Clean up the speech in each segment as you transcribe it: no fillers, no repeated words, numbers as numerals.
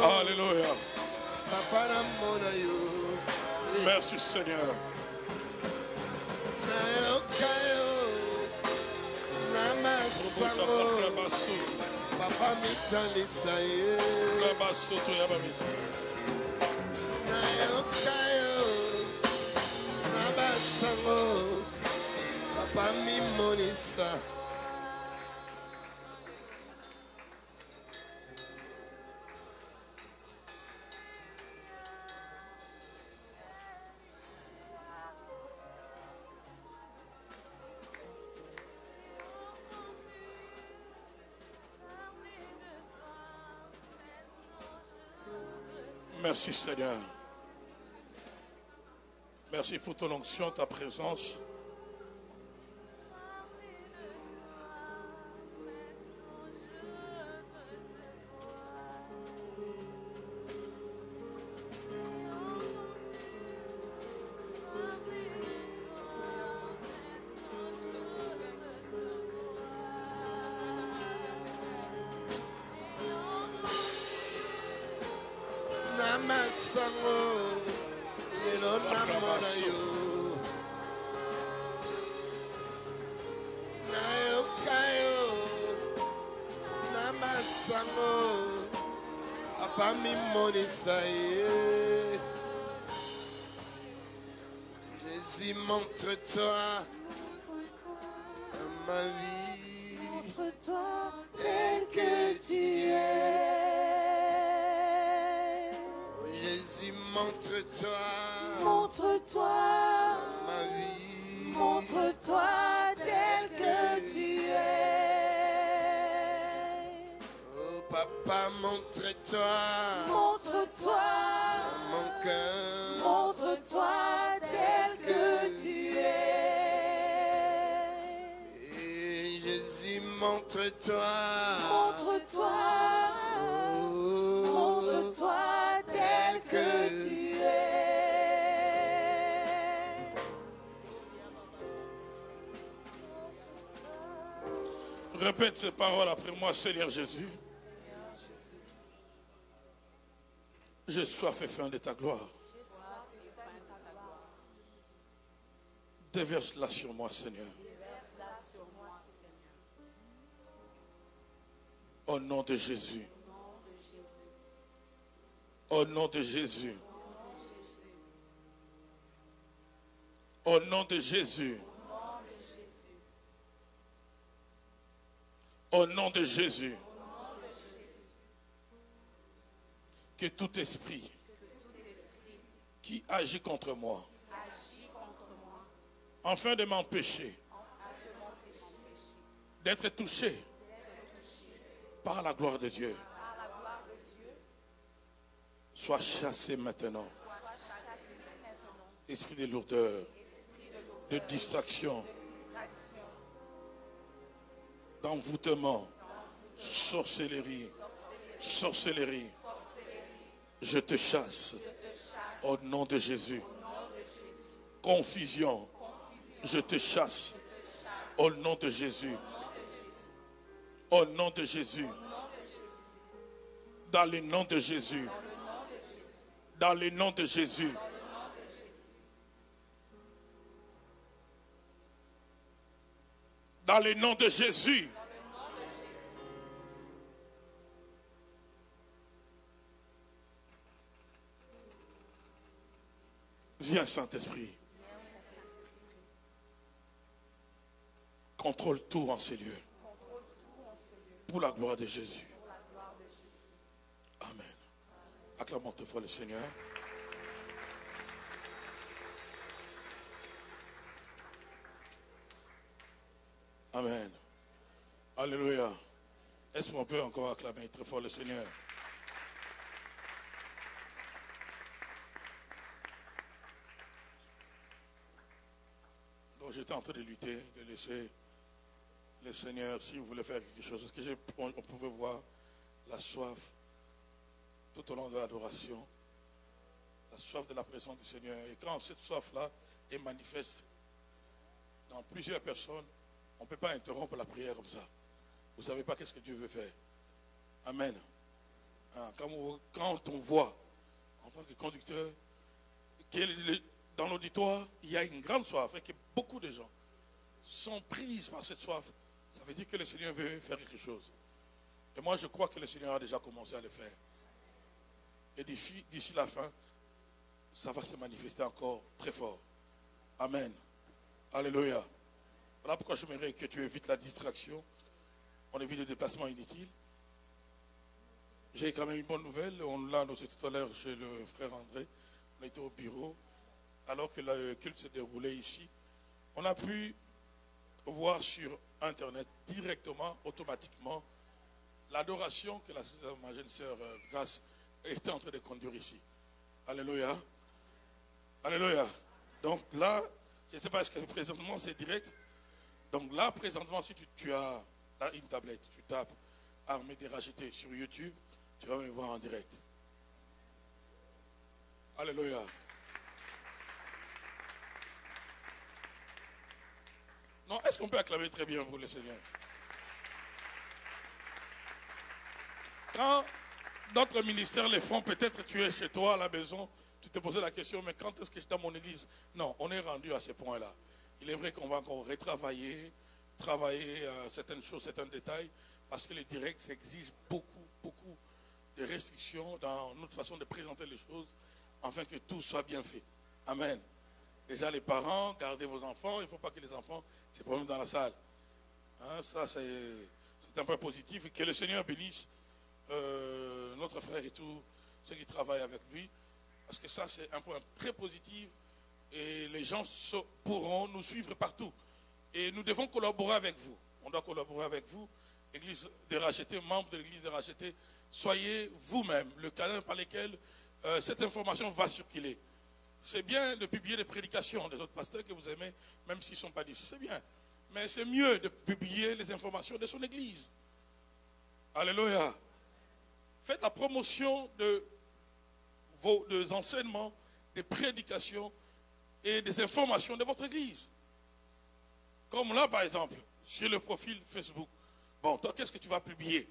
Alléluia. Merci Seigneur. Papa mitalisaye Labasoto yabami. Nayokayo Nabasango Papa mimonisa. Merci Seigneur. Merci pour ton onction, ta présence. Namasango Lelo namona yo Nayokayo Namasango Papa mimonisa ye. Jésus, montre-toi dans ma vie. Montre-toi tel que tu es. Montre-toi, montre-toi, ma vie, montre-toi tel que tu es. Oh papa, montre-toi, montre-toi, mon cœur, montre-toi tel que tu es. Et Jésus, montre-toi, montre-toi, montre-toi tel que tu es. Répète ces paroles après moi, Seigneur Jésus. J'ai soif et faim de ta gloire. Déverse-la sur moi, Seigneur. Au nom de Jésus. Au nom de Jésus. Au nom de Jésus. Au nom de Jésus. Que tout esprit qui agit contre moi, afin de m'empêcher d'être touché par la gloire de Dieu, soit chassé maintenant. Esprit de lourdeur, de distraction, d'envoûtement, sorcellerie, sorcellerie, je te chasse au nom de Jésus. Confusion, je te chasse au nom de Jésus. Au nom de Jésus. Dans le nom de Jésus. Dans le nom de Jésus. Dans le nom de Jésus. Viens, Saint-Esprit. Contrôle tout en ces lieux. Pour la gloire de Jésus. Amen. Acclamons toutefois le Seigneur. Amen. Alléluia. Est-ce qu'on peut encore acclamer très fort le Seigneur? Donc j'étais en train de lutter, de laisser le Seigneur, si vous voulez faire quelque chose, parce que on pouvait voir la soif tout au long de l'adoration, la soif de la présence du Seigneur. Et quand cette soif-là est manifeste dans plusieurs personnes, on ne peut pas interrompre la prière comme ça. Vous ne savez pas qu'est-ce que Dieu veut faire. Amen. Hein, quand on voit, en tant que conducteur, dans l'auditoire, il y a une grande soif et que beaucoup de gens sont prises par cette soif, ça veut dire que le Seigneur veut faire quelque chose. Et moi, je crois que le Seigneur a déjà commencé à le faire. Et d'ici la fin, ça va se manifester encore très fort. Amen. Alléluia. Voilà pourquoi j'aimerais que tu évites la distraction. On évite les déplacements inutiles. J'ai quand même une bonne nouvelle. On l'a annoncé tout à l'heure chez le frère André. On était au bureau. Alors que le culte se déroulait ici, on a pu voir sur Internet directement, automatiquement, l'adoration que ma jeune sœur Grace était en train de conduire ici. Alléluia. Alléluia. Donc là, je ne sais pas, est-ce que présentement c'est direct? Donc là, présentement, si tu as là, une tablette, tu tapes Armée des rachetés sur YouTube, tu vas me voir en direct. Alléluia. Non, est-ce qu'on peut acclamer très bien pour le Seigneur? Quand d'autres ministères les font, peut-être tu es chez toi à la maison, tu te posais la question, mais quand est-ce que je suis dans mon église? Non, on est rendu à ce point-là. Il est vrai qu'on va encore retravailler, travailler certaines choses, certains détails, parce que le direct, ça exige beaucoup de restrictions dans notre façon de présenter les choses, afin que tout soit bien fait. Amen. Déjà les parents, gardez vos enfants, il ne faut pas que les enfants se promènent dans la salle. Hein, ça, c'est un point positif. Et que le Seigneur bénisse notre frère et tous ceux qui travaillent avec lui, parce que ça, c'est un point très positif. Et les gens pourront nous suivre partout. Et nous devons collaborer avec vous. On doit collaborer avec vous. Église des rachetés, membres de l'église des rachetés, soyez vous-même le canal par lequel cette information va circuler. C'est bien de publier des prédications des autres pasteurs que vous aimez, même s'ils ne sont pas d'ici, c'est bien. Mais c'est mieux de publier les informations de son église. Alléluia. Faites la promotion de vos enseignements, des prédications et des informations de votre église. Comme là, par exemple, sur le profil Facebook. Bon, toi, qu'est-ce que tu vas publier?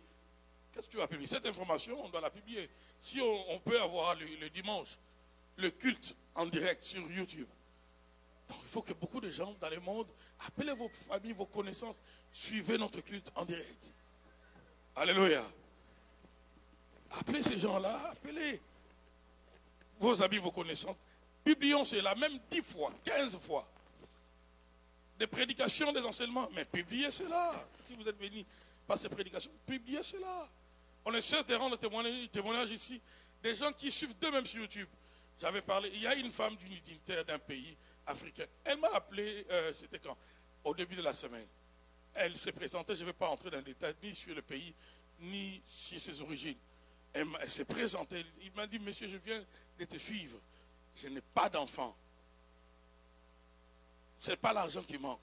Qu'est-ce que tu vas publier? Cette information, on doit la publier. Si on peut avoir le dimanche, le culte en direct sur YouTube. Donc, il faut que beaucoup de gens dans le monde, appelez vos familles, vos connaissances, suivez notre culte en direct. Alléluia. Appelez ces gens-là, appelez vos amis, vos connaissances. Publions cela, même 10 fois, 15 fois. Des prédications, des enseignements, mais publiez cela. Si vous êtes bénis par ces prédications, publiez cela. On essaie de rendre témoignage ici des gens qui suivent d'eux-mêmes sur YouTube. J'avais parlé, il y a une femme d'une dignitaire d'un pays africain. Elle m'a appelé, c'était quand? Au début de la semaine. Elle s'est présentée, je ne vais pas entrer dans le détail, ni sur le pays, ni sur ses origines. Elle s'est présentée, il m'a dit, monsieur, je viens de te suivre. Je n'ai pas d'enfant. Ce n'est pas l'argent qui manque.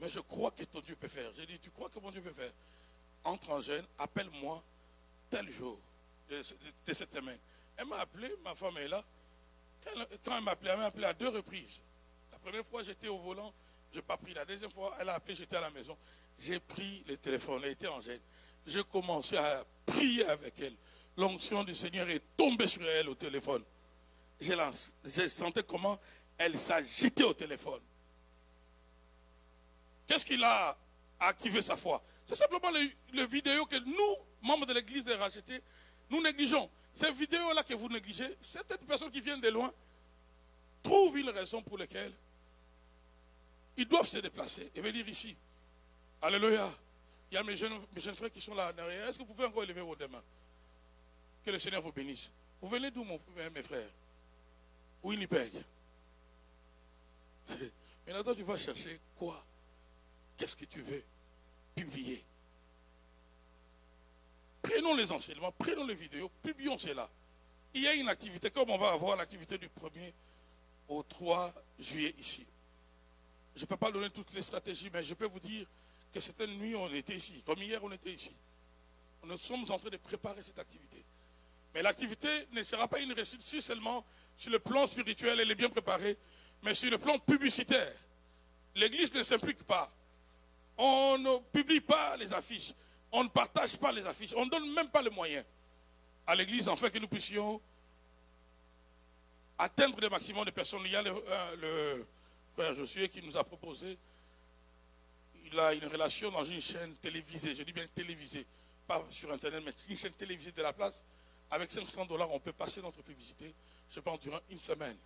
Mais je crois que ton Dieu peut faire. J'ai dit, tu crois que mon Dieu peut faire? Entre en jeûne, appelle-moi tel jour de cette semaine. Elle m'a appelé, ma femme est là. Quand elle m'a appelé à 2 reprises. La première fois, j'étais au volant, je n'ai pas pris. La deuxième fois, elle a appelé, j'étais à la maison. J'ai pris le téléphone, elle était en jeûne. J'ai commencé à prier avec elle. L'onction du Seigneur est tombée sur elle au téléphone. J'ai senti comment elle s'agitait au téléphone. Qu'est-ce qui a activé sa foi? C'est simplement le vidéo que nous, membres de l'église des rachetés, nous négligeons. Ces vidéos-là que vous négligez, certaines personnes qui viennent de loin trouvent une raison pour laquelle ils doivent se déplacer et venir ici. Alléluia. Il y a mes jeunes frères qui sont là derrière. Est-ce que vous pouvez encore élever vos deux mains? Que le Seigneur vous bénisse. Vous venez d'où, mes frères? Winnipeg. Maintenant, toi, tu vas chercher quoi? Qu'est-ce que tu veux publier? Prenons les enseignements, prenons les vidéos, publions cela. Il y a une activité, comme on va avoir l'activité du 1er au 3 juillet ici. Je ne peux pas donner toutes les stratégies, mais je peux vous dire que certaines nuits, on était ici. Comme hier, on était ici. Nous sommes en train de préparer cette activité. Mais l'activité ne sera pas une réussite si seulement sur le plan spirituel, elle est bien préparée, mais sur le plan publicitaire. L'Église ne s'implique pas. On ne publie pas les affiches. On ne partage pas les affiches. On ne donne même pas les moyens à l'église afin que nous puissions atteindre le maximum de personnes. Il y a le frère Josué qui nous a proposé. Il a une relation dans une chaîne télévisée. Je dis bien télévisée. Pas sur Internet, mais une chaîne télévisée de la place. Avec 500 $, on peut passer notre publicité, je pense, durant une semaine.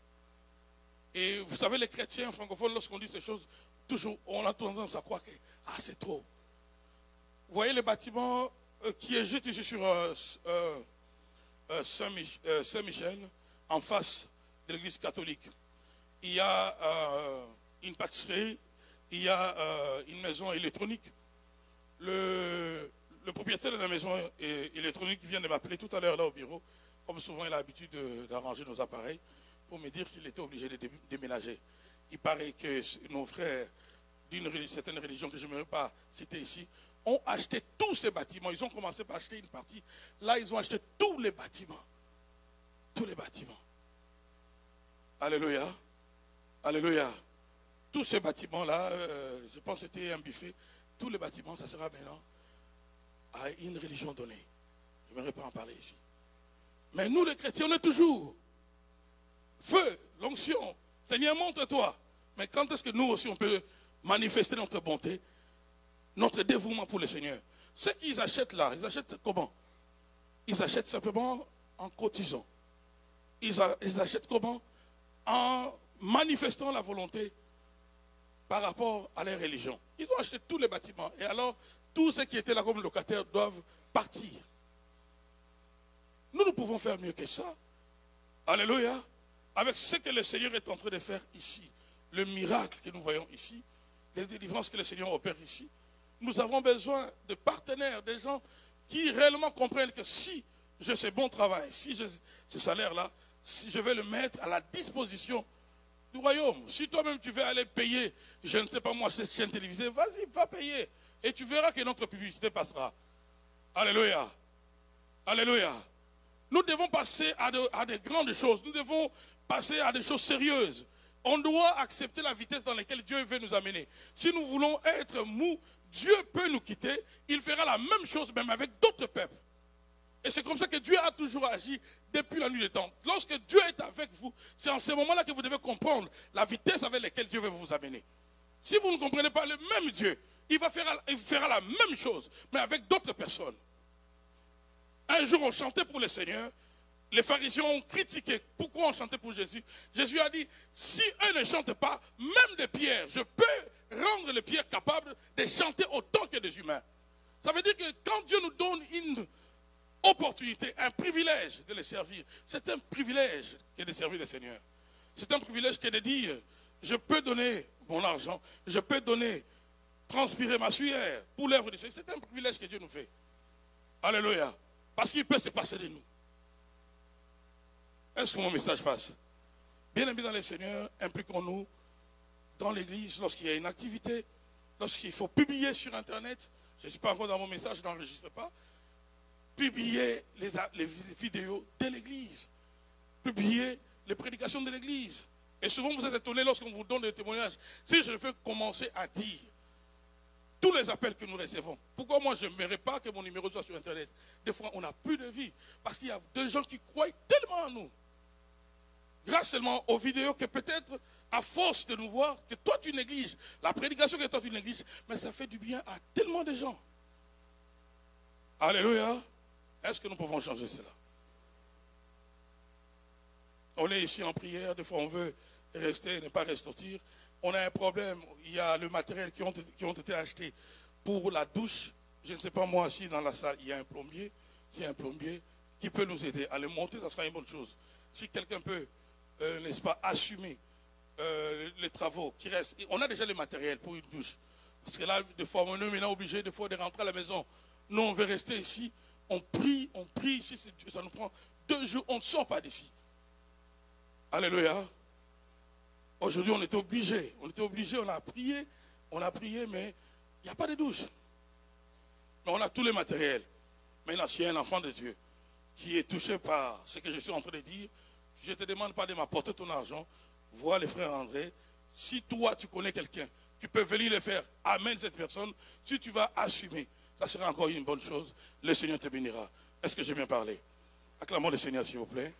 Et vous savez, les chrétiens francophones, lorsqu'on dit ces choses, toujours, on a tendance à croire que c'est trop. Vous voyez le bâtiment qui est juste ici sur Saint-Michel, en face de l'église catholique. Il y a une pâtisserie, il y a une maison électronique. Le propriétaire de la maison électronique vient de m'appeler tout à l'heure là au bureau. Comme souvent, il a l'habitude d'arranger nos appareils pour me dire qu'il était obligé de déménager. Il paraît que nos frères d'une certaine religion que je ne vais pas citer ici ont acheté tous ces bâtiments. Ils ont commencé par acheter une partie. Là, ils ont acheté tous les bâtiments. Tous les bâtiments. Alléluia. Alléluia. Tous ces bâtiments-là, je pense que c'était un buffet. Tous les bâtiments, ça sera maintenant à une religion donnée. Je n'aimerais pas en parler ici. Mais nous, les chrétiens, on est toujours feu, l'onction. Seigneur, montre-toi. Mais quand est-ce que nous aussi, on peut manifester notre bonté, notre dévouement pour le Seigneur? Ce qu'ils achètent là, ils achètent comment? Ils achètent simplement en cotisant. Ils achètent comment? En manifestant la volonté par rapport à leur religion. Ils ont acheté tous les bâtiments. Et alors, tous ceux qui étaient là comme locataires doivent partir. Nous pouvons faire mieux que ça. Alléluia. Avec ce que le Seigneur est en train de faire ici, le miracle que nous voyons ici, les délivrances que le Seigneur opère ici, nous avons besoin de partenaires, des gens qui réellement comprennent que si j'ai ce bon travail, si j'ai ce salaire-là, si je vais le mettre à la disposition du royaume. Si toi-même tu veux aller payer, je ne sais pas moi, cette chaîne télévisée, vas-y, va payer. Et tu verras que notre publicité passera. Alléluia. Alléluia. Nous devons passer à de grandes choses. Nous devons passer à des choses sérieuses. On doit accepter la vitesse dans laquelle Dieu veut nous amener. Si nous voulons être mous, Dieu peut nous quitter. Il fera la même chose même avec d'autres peuples. Et c'est comme ça que Dieu a toujours agi depuis la nuit des temps. Lorsque Dieu est avec vous, c'est en ce moment-là que vous devez comprendre la vitesse avec laquelle Dieu veut vous amener. Si vous ne comprenez pas le même Dieu, il fera la même chose, mais avec d'autres personnes. Un jour, on chantait pour le Seigneur. Les pharisiens ont critiqué. Pourquoi on chantait pour Jésus? Jésus a dit, si eux ne chantent pas, même des pierres, je peux rendre les pierres capables de chanter autant que des humains. Ça veut dire que quand Dieu nous donne une opportunité, un privilège de les servir, c'est un privilège que de servir le Seigneur. C'est un privilège que de dire, je peux donner mon argent, je peux donner, transpirer ma sueur pour l'œuvre du Seigneur. C'est un privilège que Dieu nous fait. Alléluia. Parce qu'il peut se passer de nous. Est-ce que mon message passe? Bien aimés dans le Seigneur, impliquons-nous dans l'église lorsqu'il y a une activité, lorsqu'il faut publier sur Internet. Je ne suis pas encore dans mon message, je n'enregistre pas. Publier les vidéos de l'église. Publier les prédications de l'église. Et souvent vous êtes étonnés lorsqu'on vous donne des témoignages. Si je veux commencer à dire tous les appels que nous recevons, pourquoi moi je n'aimerais pas que mon numéro soit sur Internet? Des fois on n'a plus de vie. Parce qu'il y a des gens qui croient tellement en nous. Grâce seulement aux vidéos que peut-être à force de nous voir, que toi tu négliges, la prédication que toi tu négliges, mais ça fait du bien à tellement de gens. Alléluia. Est-ce que nous pouvons changer cela? On est ici en prière, des fois on veut rester, ne pas ressortir. On a un problème, il y a le matériel qui ont été achetés pour la douche. Je ne sais pas moi si dans la salle il y a un plombier. S'il y a un plombier qui peut nous aider à le monter, ça sera une bonne chose. Si quelqu'un peut, n'est-ce pas, assumer les travaux qui restent. On a déjà le matériel pour une douche. Parce que là, des fois, on est maintenant obligé des fois de rentrer à la maison. Nous, on veut rester ici. On prie. Si ça nous prend 2 jours, on ne sort pas d'ici. Alléluia. Aujourd'hui, on était obligé. On a prié, mais il n'y a pas de douche. Mais on a tous les matériels. Maintenant, s'il y a un enfant de Dieu qui est touché par ce que je suis en train de dire, je ne te demande pas de m'apporter ton argent. Vois les frères André. Si toi, tu connais quelqu'un qui peut venir le faire, amène cette personne. Si tu vas assumer. ça sera encore une bonne chose. Le Seigneur te bénira. Est-ce que j'ai bien parlé? Acclamons le Seigneur, s'il vous plaît.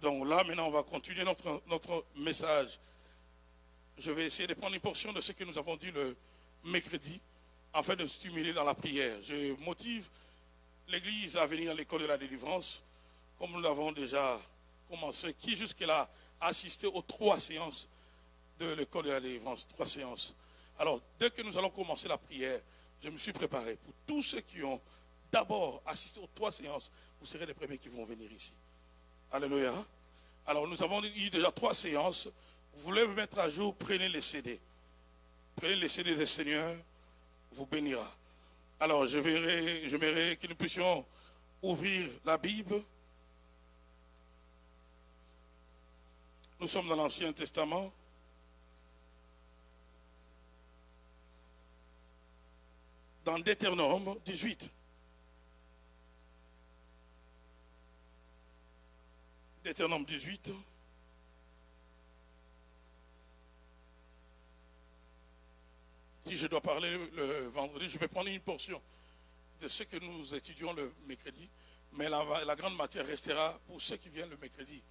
Donc là, maintenant, on va continuer notre message. Je vais essayer de prendre une portion de ce que nous avons dit le mercredi, afin de stimuler dans la prière. Je motive l'Église à venir à l'école de la délivrance, comme nous l'avons déjà commencé, qui jusque-là a assisté aux 3 séances de l'école de la délivrance, 3 séances. Alors, dès que nous allons commencer la prière, je me suis préparé. Pour tous ceux qui ont d'abord assisté aux 3 séances, vous serez les premiers qui vont venir ici. Alléluia. Alors, nous avons eu déjà 3 séances. Vous voulez vous mettre à jour, prenez les CD. Prenez les CD des Seigneurs, vous bénira. Alors, j'aimerais que nous puissions ouvrir la Bible. Nous sommes dans l'Ancien Testament. Dans Deutéronome 18. Deutéronome 18. Si je dois parler le vendredi, je vais prendre une portion de ce que nous étudions le mercredi, mais la grande matière restera pour ceux qui viennent le mercredi.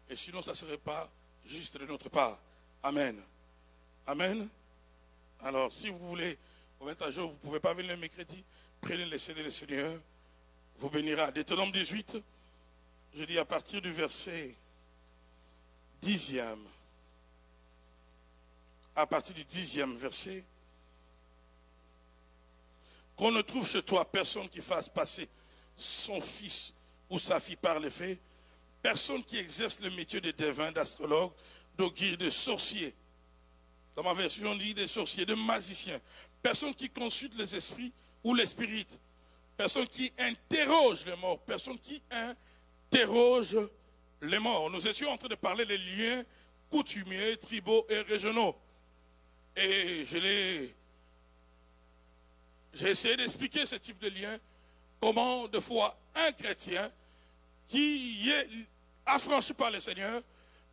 Et sinon, ça ne serait pas juste de notre part. Amen. Amen. Alors, si vous voulez vous mettre à jour, vous ne pouvez pas venir le mercredi, prenez les CD du Seigneur, vous bénira. Deutéronome 18, je dis à partir du verset 10e, à partir du 10e verset, qu'on ne trouve chez toi personne qui fasse passer son fils ou sa fille par les faits, personne qui exerce le métier de devin, d'astrologue, d'augure, de sorcier. Dans ma version, on dit des sorciers, de magiciens. Personne qui consulte les esprits ou les spirites. Personne qui interroge les morts. Personne qui interroge les morts. Nous étions en train de parler des liens coutumiers, tribaux et régionaux. Et j'ai essayé d'expliquer ce type de lien. Comment, de fois, un chrétien qui est affranchi par le Seigneur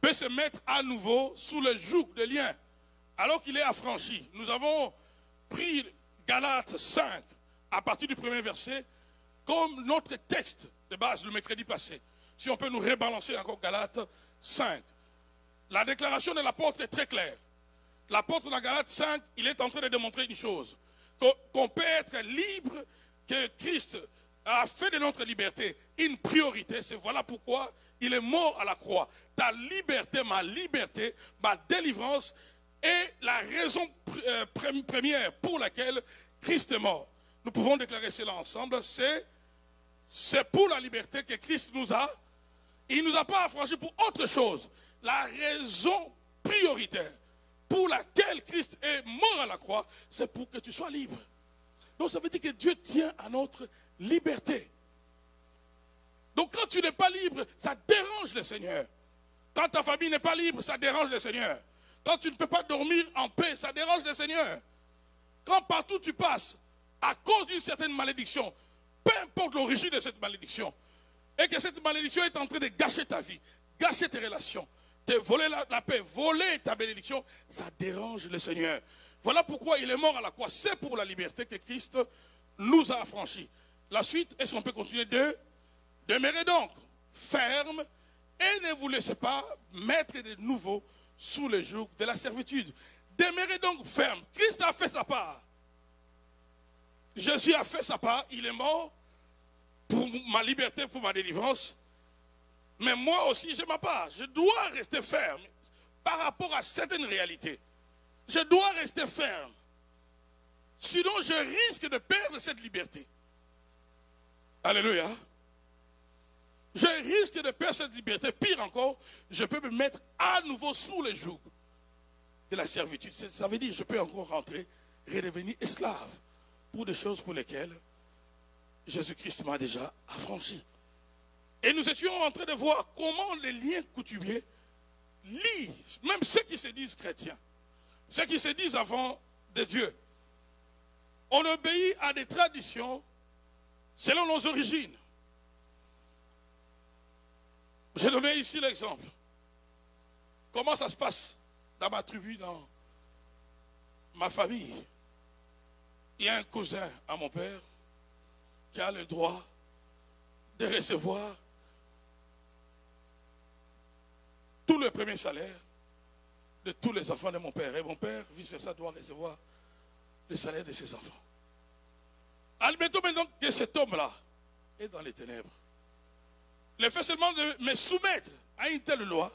peut se mettre à nouveau sous le joug de liens, alors qu'il est affranchi. Nous avons pris Galates 5, à partir du premier verset, comme notre texte de base le mercredi passé. Si on peut nous rebalancer encore Galates 5. La déclaration de l'apôtre est très claire. L'apôtre dans Galates 5, il est en train de démontrer une chose, qu'on peut être libre, que Christ a fait de notre liberté une priorité. C'est voilà pourquoi il est mort à la croix. Ta liberté, ma délivrance est la raison première pour laquelle Christ est mort. Nous pouvons déclarer cela ensemble. C'est pour la liberté que Christ nous a. Il ne nous a pas affranchis pour autre chose. La raison prioritaire pour laquelle Christ est mort à la croix, c'est pour que tu sois libre. Donc ça veut dire que Dieu tient à notre liberté. Donc quand tu n'es pas libre, ça dérange le Seigneur. Quand ta famille n'est pas libre, ça dérange le Seigneur. Quand tu ne peux pas dormir en paix, ça dérange le Seigneur. Quand partout tu passes, à cause d'une certaine malédiction, peu importe l'origine de cette malédiction, et que cette malédiction est en train de gâcher ta vie, gâcher tes relations, te voler la paix, voler ta bénédiction, ça dérange le Seigneur. Voilà pourquoi il est mort à la croix. C'est pour la liberté que Christ nous a affranchis. La suite, est-ce qu'on peut continuer de demeurer donc ferme et ne vous laissez pas mettre de nouveau sous le joug de la servitude. Demeurez donc ferme. Christ a fait sa part. Jésus a fait sa part. Il est mort pour ma liberté, pour ma délivrance. Mais moi aussi, j'ai ma part. Je dois rester ferme par rapport à certaines réalités. Je dois rester ferme. Sinon, je risque de perdre cette liberté. Alléluia. Je risque de perdre cette liberté. Pire encore, je peux me mettre à nouveau sous le joug de la servitude. Ça veut dire que je peux encore rentrer, redevenir esclave pour des choses pour lesquelles Jésus-Christ m'a déjà affranchi. Et nous étions en train de voir comment les liens coutumiers lisent, même ceux qui se disent chrétiens, ceux qui se disent avant de Dieu. On obéit à des traditions selon nos origines. J'ai donné ici l'exemple. Comment ça se passe dans ma tribu, ma famille, il y a un cousin à mon père qui a le droit de recevoir tout le premier salaire de tous les enfants de mon père. Et mon père, vice-versa, doit recevoir le salaire de ses enfants. Admettons maintenant que cet homme-là est dans les ténèbres. Le fait seulement de me soumettre à une telle loi,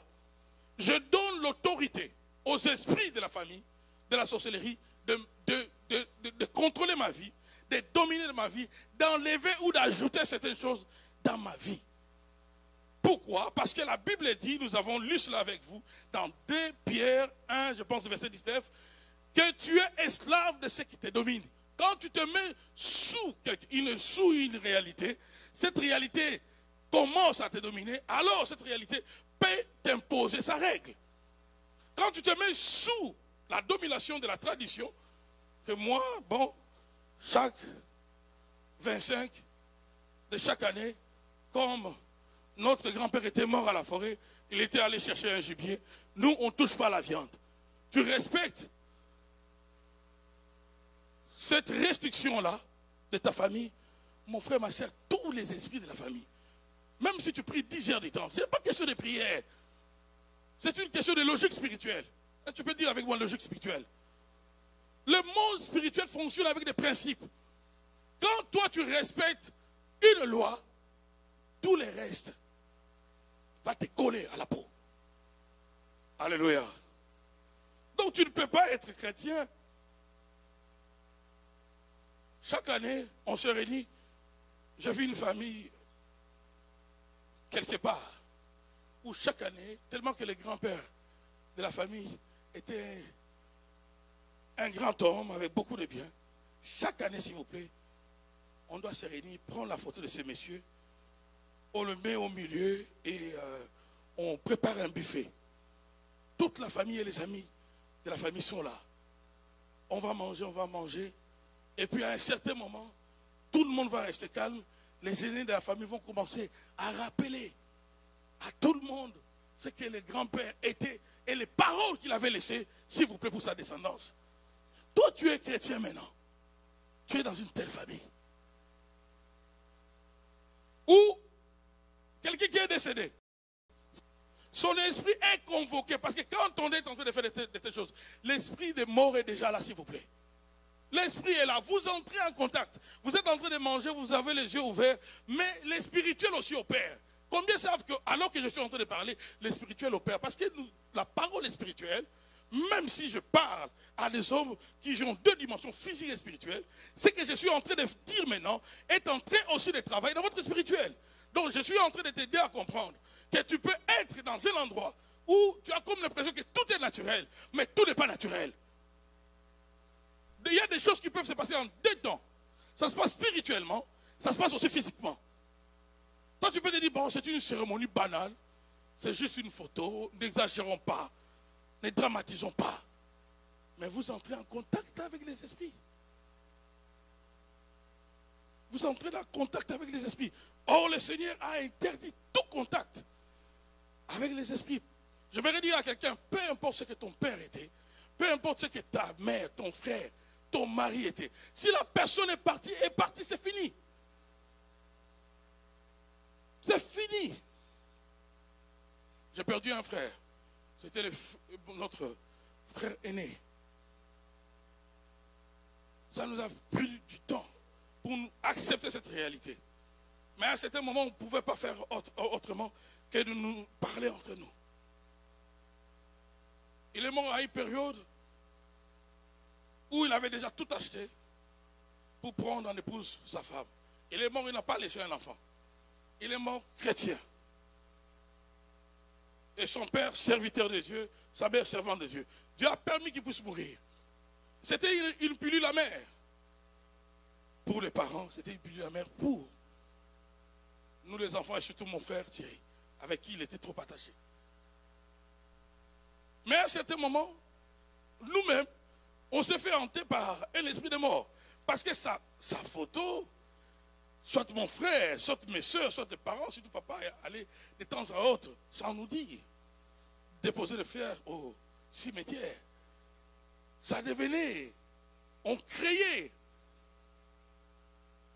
je donne l'autorité aux esprits de la famille, de la sorcellerie, de contrôler ma vie, de dominer ma vie, d'enlever ou d'ajouter certaines choses dans ma vie. Pourquoi? Parce que la Bible dit, nous avons lu cela avec vous, dans 2 Pierre 1, je pense, verset 19, que tu es esclave de ce qui te domine. Quand tu te mets sous une réalité, cette réalité commence à te dominer, alors cette réalité peut t'imposer sa règle. Quand tu te mets sous la domination de la tradition, que moi, bon, chaque 25 de chaque année, comme notre grand-père était mort à la forêt, il était allé chercher un gibier, nous, on ne touche pas à la viande. Tu respectes cette restriction-là de ta famille, mon frère, ma soeur, tous les esprits de la famille, même si tu pries 10 heures du temps, ce n'est pas question de prière, c'est une question de logique spirituelle. Est-ce que tu peux dire avec moi logique spirituelle? Le monde spirituel fonctionne avec des principes. Quand toi tu respectes une loi, tout le reste va te coller à la peau. Alléluia. Donc tu ne peux pas être chrétien. Chaque année, on se réunit. J'ai vu une famille quelque part où chaque année, tellement que le grand-père de la famille était un grand homme avec beaucoup de biens, chaque année, s'il vous plaît, on doit se réunir, prendre la photo de ce monsieur, on le met au milieu et on prépare un buffet. Toute la famille et les amis de la famille sont là. On va manger. Et puis à un certain moment, tout le monde va rester calme. Les aînés de la famille vont commencer à rappeler à tout le monde ce que le grand-père était et les paroles qu'il avait laissées, s'il vous plaît, pour sa descendance. Toi, tu es chrétien maintenant. Tu es dans une telle famille. Ou quelqu'un qui est décédé. Son esprit est convoqué. Parce que quand on est en train de faire de telles choses, l'esprit de mort est déjà là, s'il vous plaît. L'esprit est là. Vous entrez en contact. Vous êtes en train de manger, vous avez les yeux ouverts. Mais le spirituel aussi opère. Combien savent que, alors que je suis en train de parler, le spirituel opère? Parce que la parole est spirituelle. Même si je parle à des hommes qui ont 2 dimensions, physiques et spirituelles, ce que je suis en train de dire maintenant est en train aussi de travailler dans votre spirituel. Donc je suis en train de t'aider à comprendre que tu peux être dans un endroit où tu as comme l'impression que tout est naturel, mais tout n'est pas naturel. Il y a des choses qui peuvent se passer en 2 temps. Ça se passe spirituellement, ça se passe aussi physiquement. Toi tu peux te dire, bon, c'est une cérémonie banale, c'est juste une photo, n'exagérons pas. Ne dramatisons pas. Mais vous entrez en contact avec les esprits. Vous entrez en contact avec les esprits. Or, le Seigneur a interdit tout contact avec les esprits. Je voudrais dire à quelqu'un, peu importe ce que ton père était, peu importe ce que ta mère, ton frère, ton mari était, si la personne est partie, c'est fini. C'est fini. J'ai perdu un frère. C'était notre frère aîné. Ça nous a pris du temps pour accepter cette réalité. Mais à un certain moment, on ne pouvait pas faire autrement que de nous parler entre nous. Il est mort à une période où il avait déjà tout acheté pour prendre en épouse sa femme. Il est mort, il n'a pas laissé un enfant. Il est mort chrétien. Et son père, serviteur de Dieu, sa mère, servante de Dieu. Dieu a permis qu'il puisse mourir. C'était une pilule amère. Pour les parents, c'était une pilule amère pour nous les enfants et surtout mon frère Thierry, avec qui il était trop attaché. Mais à un certain moment, nous-mêmes, on se fait hanter par un esprit de mort. Parce que sa photo, soit mon frère, soit mes soeurs, soit les parents, surtout papa, aller de temps à autre, sans nous dire, déposer le frère au cimetière. ça devenait, on créait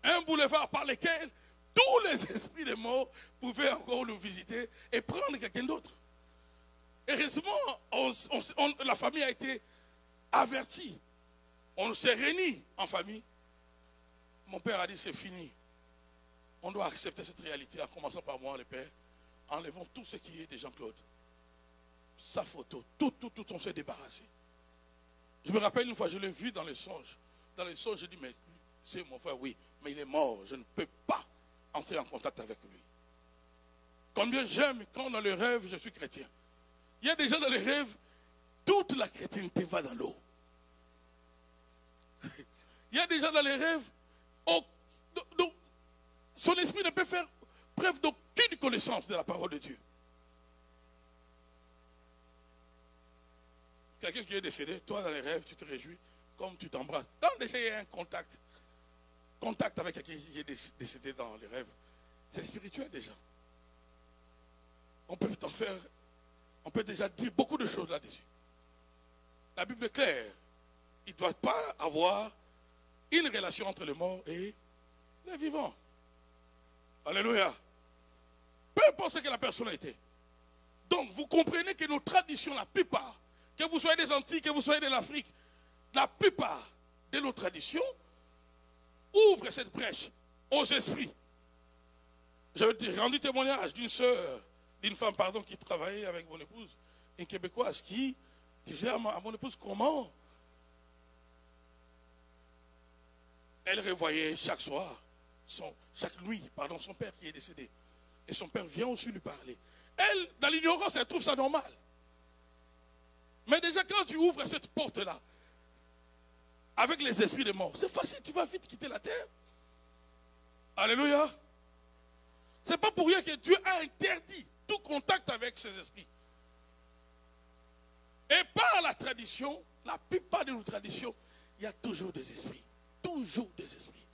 un boulevard par lequel tous les esprits de mort pouvaient encore nous visiter et prendre quelqu'un d'autre. Heureusement, la famille a été avertie. On s'est réunis en famille. Mon père a dit c'est fini. On doit accepter cette réalité en commençant par moi, le père, enlevant tout ce qui est de Jean-Claude. Sa photo, tout, on s'est débarrassé. Je me rappelle une fois, je l'ai vu dans les songes. Dans les songes, j'ai dit, mais c'est mon frère, oui, mais il est mort. Je ne peux pas entrer en contact avec lui. Combien j'aime quand dans le rêve, je suis chrétien. Il y a des gens dans les rêves, toute la chrétienté va dans l'eau. Il y a des gens dans les rêves, son esprit ne peut faire preuve d'aucune connaissance de la parole de Dieu. Quelqu'un qui est décédé, toi dans les rêves, tu te réjouis, comme tu t'embrasses. Quand déjà il y a un contact avec quelqu'un qui est décédé dans les rêves, c'est spirituel déjà. On peut déjà dire beaucoup de choses là-dessus. La Bible est claire. Il ne doit pas avoir une relation entre les morts et les vivants. Alléluia. Peu importe ce que la personne a été. Donc, vous comprenez que nos traditions, la plupart, que vous soyez des Antilles, que vous soyez de l'Afrique, la plupart de nos traditions ouvrent cette brèche aux esprits. J'ai rendu témoignage d'une femme qui travaillait avec mon épouse, une Québécoise, qui disait à mon épouse comment elle revoyait chaque nuit, son père qui est décédé. Et son père vient aussi lui parler. Elle, dans l'ignorance, elle trouve ça normal. Mais déjà, quand tu ouvres cette porte-là, avec les esprits des morts, c'est facile, tu vas vite quitter la terre. Alléluia. C'est pas pour rien que Dieu a interdit tout contact avec ces esprits. Et par la tradition, la plupart de nos traditions, il y a toujours des esprits. Toujours des esprits.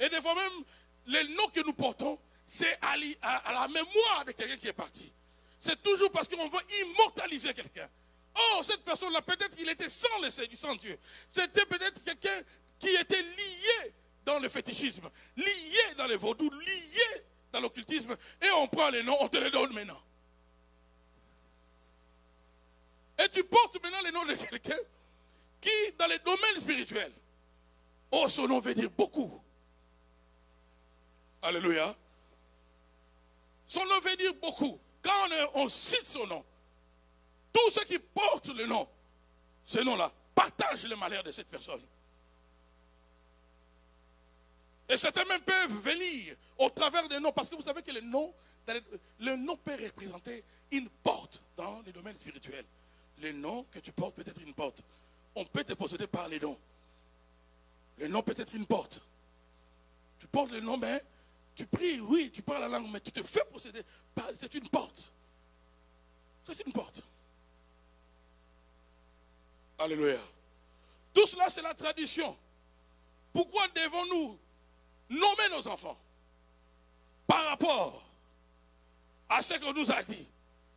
Et des fois même, les noms que nous portons, c'est à la mémoire de quelqu'un qui est parti. C'est toujours parce qu'on veut immortaliser quelqu'un. Oh, cette personne-là, peut-être qu'il était sans le Seigneur, sans Dieu. C'était peut-être quelqu'un qui était lié dans le fétichisme, lié dans les vaudous, lié dans l'occultisme. Et on prend les noms, on te les donne maintenant. Et tu portes maintenant les noms de quelqu'un qui, dans les domaines spirituels, oh, son nom veut dire beaucoup. Alléluia. Son nom veut dire beaucoup. Quand on cite son nom, tous ceux qui portent le nom, ce nom-là, partagent le malheur de cette personne. Et certains même peuvent venir au travers des noms, parce que vous savez que le nom peut représenter une porte dans les domaines spirituels. Le nom que tu portes peut être une porte. On peut te posséder par les noms. Le nom peut être une porte. Tu portes le nom, mais tu pries, oui, tu parles la langue, mais tu te fais posséder. C'est une porte. C'est une porte. Alléluia. Tout cela, c'est la tradition. Pourquoi devons-nous nommer nos enfants par rapport à ce qu'on nous a dit?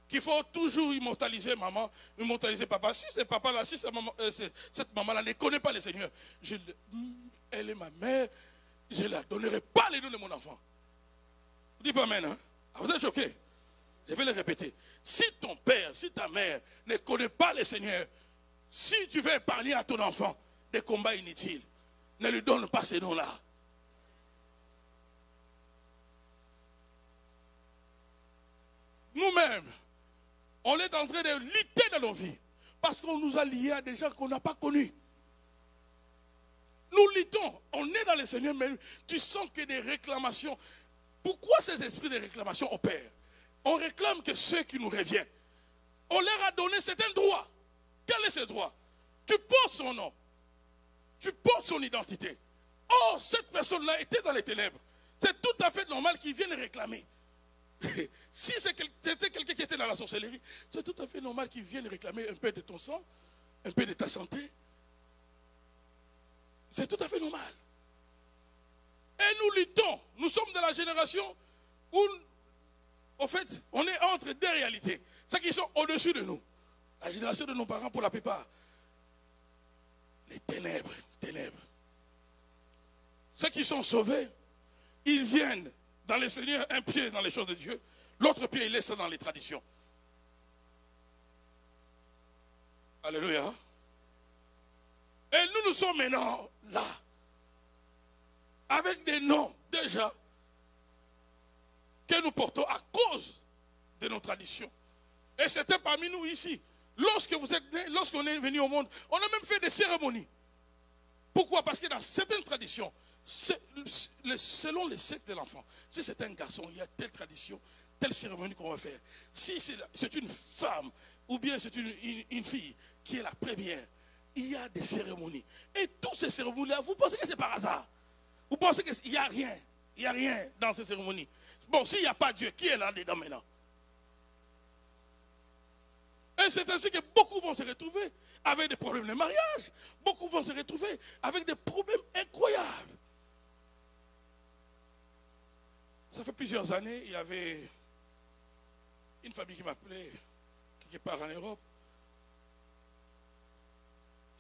Qu'il faut toujours immortaliser maman, immortaliser papa. Si c'est papa là, si cette maman-là ne connaît pas le Seigneur, elle est ma mère, je ne la donnerai pas les noms de mon enfant. Vous dites pas amen, hein? Vous êtes choqués? Je vais le répéter. Si ton père, si ta mère ne connaît pas le Seigneur, si tu veux épargner à ton enfant des combats inutiles, ne lui donne pas ces noms-là. Nous-mêmes, on est en train de lutter dans nos vies parce qu'on nous a liés à des gens qu'on n'a pas connus. Nous luttons, on est dans le Seigneur, mais tu sens que des réclamations. Pourquoi ces esprits de réclamation opèrent? On réclame que ceux qui nous reviennent, on leur a donné certains droits. Quel est ce droit? Tu portes son nom, tu portes son identité. Oh, cette personne-là était dans les ténèbres. C'est tout à fait normal qu'ils viennent réclamer. Si c'était quelqu'un qui était dans la sorcellerie, c'est tout à fait normal qu'ils viennent réclamer un peu de ton sang, un peu de ta santé. C'est tout à fait normal. Et nous luttons. Nous sommes de la génération où, en fait, on est entre deux réalités. Ceux qui sont au-dessus de nous. La génération de nos parents, pour la plupart. les ténèbres, ténèbres. Ceux qui sont sauvés, ils viennent dans le Seigneur, un pied dans les choses de Dieu, l'autre pied, ils laissent ça dans les traditions. Alléluia. Et nous sommes maintenant là, avec des noms déjà que nous portons à cause de nos traditions. Et c'était parmi nous ici. Lorsque vous êtes nés, lorsqu'on est venu au monde, on a même fait des cérémonies. Pourquoi? Parce que dans certaines traditions, selon les sectes de l'enfant, si c'est un garçon, il y a telle tradition, telle cérémonie qu'on va faire. Si c'est une femme ou bien c'est une fille qui est la première, il y a des cérémonies. Et toutes ces cérémonies-là, vous pensez que c'est par hasard? Vous pensez qu'il n'y a rien? Il n'y a rien dans ces cérémonies. Bon, s'il n'y a pas Dieu, qui est là-dedans maintenant? Et c'est ainsi que beaucoup vont se retrouver avec des problèmes de mariage. Beaucoup vont se retrouver avec des problèmes incroyables. Ça fait plusieurs années, il y avait une famille qui m'appelait, quelque part en Europe.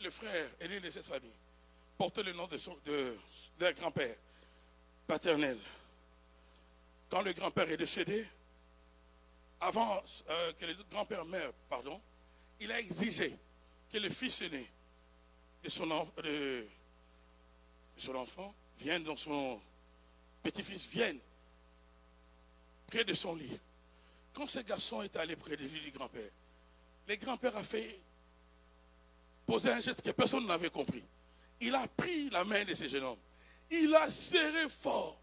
Le frère aîné de cette famille portait le nom de leur grand-père paternel. Quand le grand-père est décédé, avant que le grand-père meure, il a exigé que le fils aîné de son enfant vienne, dans son petit-fils vienne près de son lit. Quand ce garçon est allé près de lui du grand-père, le grand-père a fait poser un geste que personne n'avait compris. Il a pris la main de ce jeune homme. Il a serré fort.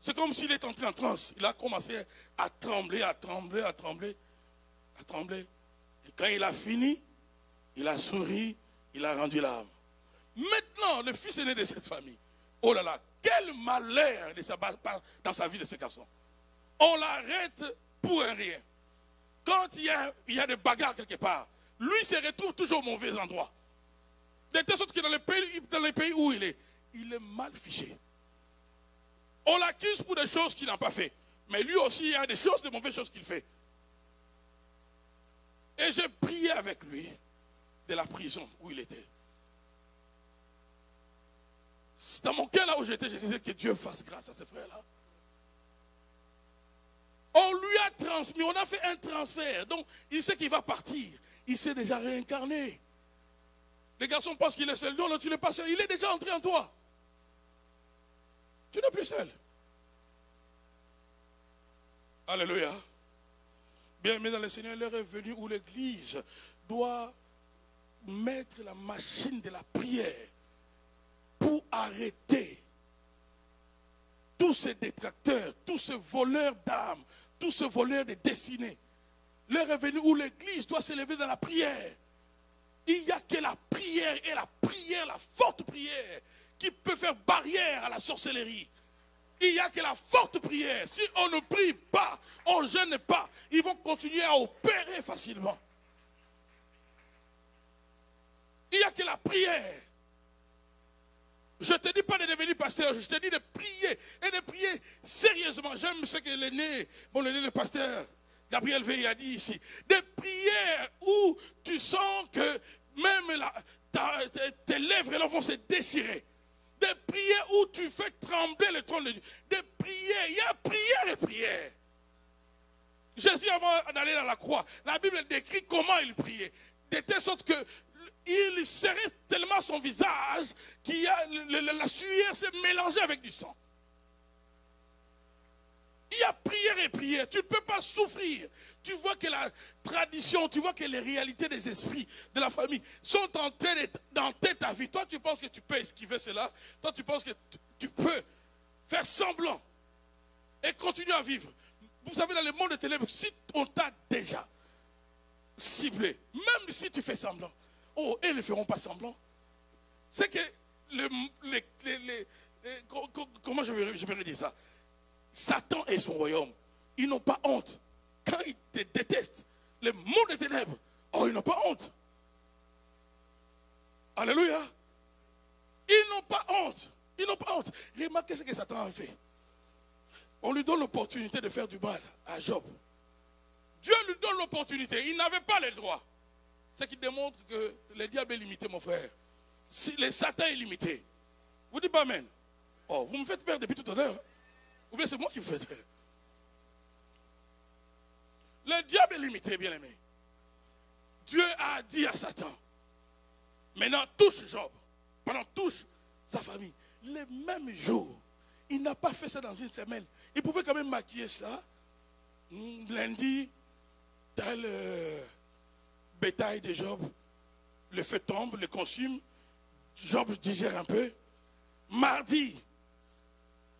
C'est comme s'il était entré en transe. Il a commencé à trembler, à trembler, à trembler, à trembler. Et quand il a fini, il a souri, il a rendu l'âme. Maintenant, le fils aîné de cette famille, oh là là, quel malheur dans sa vie de ce garçon. On l'arrête pour un rien. Quand il y a des bagarres quelque part, lui se retrouve toujours au mauvais endroit. De telle sorte que dans les pays où il est mal fiché. On l'accuse pour des choses qu'il n'a pas fait. Mais lui aussi, il y a des choses, de mauvaises choses qu'il fait. Et j'ai prié avec lui de la prison où il était. Dans mon cœur, là où j'étais, je disais que Dieu fasse grâce à ce frère-là. On lui a transmis, on a fait un transfert. Donc, il sait qu'il va partir. Il s'est déjà réincarné. Les garçons pensent qu'il est seul. Non, tu n'es pas seul. Il est déjà entré en toi. Tu n'es plus seul. Alléluia. Bien, mais dans le Seigneur, l'heure est venue où l'Église doit mettre la machine de la prière pour arrêter tous ces détracteurs, tous ces voleurs d'âmes, tous ces voleurs de destinées. L'heure est venue où l'Église doit s'élever dans la prière. Il n'y a que la prière et la prière, la forte prière, qui peut faire barrière à la sorcellerie. Il n'y a que la forte prière. Si on ne prie pas, on ne jeûne pas, ils vont continuer à opérer facilement. Il n'y a que la prière. Je ne te dis pas de devenir pasteur, je te dis de prier et de prier sérieusement. J'aime ce que l'aîné, le pasteur Gabriel Veil a dit ici. Des prières où tu sens que même tes lèvres vont se déchirer. Des prières où tu fais trembler le trône de Dieu. Des prières, il y a prière et prière. Jésus, avant d'aller dans la croix, la Bible décrit comment il priait. De telle sorte que il serrait tellement son visage qu'il la sueur s'est mélangée avec du sang. Il y a prière et prière. Tu ne peux pas souffrir. Tu vois que la tradition, tu vois que les réalités des esprits de la famille sont en train d'entrer ta vie. Toi, tu penses que tu peux esquiver cela. Toi, tu penses que tu peux faire semblant et continuer à vivre. Vous savez, dans le monde des ténèbres, si on t'a déjà ciblé, même si tu fais semblant, oh, ils ne feront pas semblant. C'est que comment je vais dire ça? Satan et son royaume, ils n'ont pas honte. Quand ils te détestent, les mondes des ténèbres, oh, ils n'ont pas honte. Alléluia. Ils n'ont pas honte. Ils n'ont pas honte. Remarquez ce que Satan a fait. On lui donne l'opportunité de faire du mal à Job. Dieu lui donne l'opportunité. Il n'avait pas le droit. Ce qui démontre que le diable est limité, mon frère. Si le Satan est limité. Vous dites pas amen. Oh, vous me faites peur depuis tout à l'heure. Ou bien c'est moi qui vous fais peur. Le diable est limité, bien aimé. Dieu a dit à Satan, maintenant touche Job, pendant touche sa famille. Les mêmes jours, il n'a pas fait ça dans une semaine. Il pouvait quand même maquiller ça. Lundi, tel bétail de Job, le feu tombe, le consume. Job digère un peu. Mardi,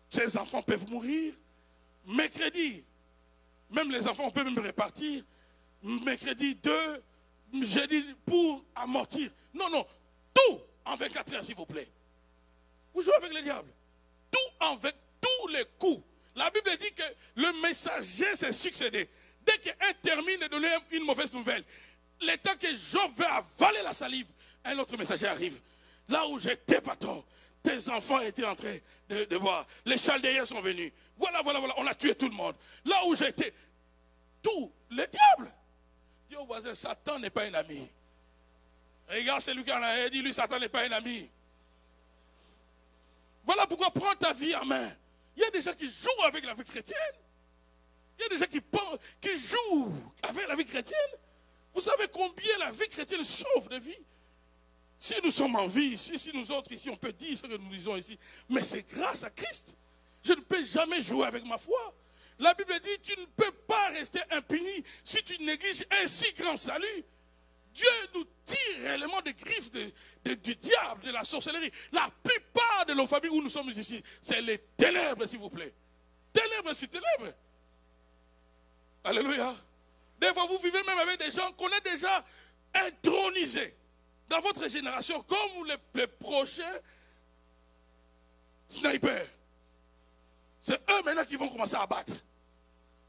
ses enfants peuvent mourir. Mercredi, même les enfants, on peut même répartir. Mercredi, 2, jeudi, pour amortir. Non, non, tout en 24 heures, s'il vous plaît. Vous jouez avec le diable. Tout avec tous les coups. La Bible dit que le messager s'est succédé. Dès qu'un termine de donner une mauvaise nouvelle, le temps que Job veut avaler la salive, un autre messager arrive. Là où j'étais patron, tes enfants étaient en train de voir. Les Chaldéens sont venus. Voilà, on a tué tout le monde. Là où j'étais, tout, le diable. Dis au voisin, Satan n'est pas un ami. Regarde celui qui en a dit, lui, Satan n'est pas un ami. Voilà pourquoi prends ta vie en main. Il y a des gens qui jouent avec la vie chrétienne. Il y a des gens qui jouent avec la vie chrétienne. Vous savez combien la vie chrétienne sauve de vie? Si nous sommes en vie, si nous autres ici, on peut dire ce que nous disons ici, mais c'est grâce à Christ. Je ne peux jamais jouer avec ma foi. La Bible dit, tu ne peux pas rester impuni si tu négliges un si grand salut. Dieu nous tire réellement des griffes du diable, de la sorcellerie. La plupart de nos familles où nous sommes ici, c'est les ténèbres, s'il vous plaît. Ténèbres sur ténèbres. Alléluia. Des fois, vous vivez même avec des gens qu'on a déjà intronisés dans votre génération comme les prochains snipers. C'est eux maintenant qui vont commencer à battre.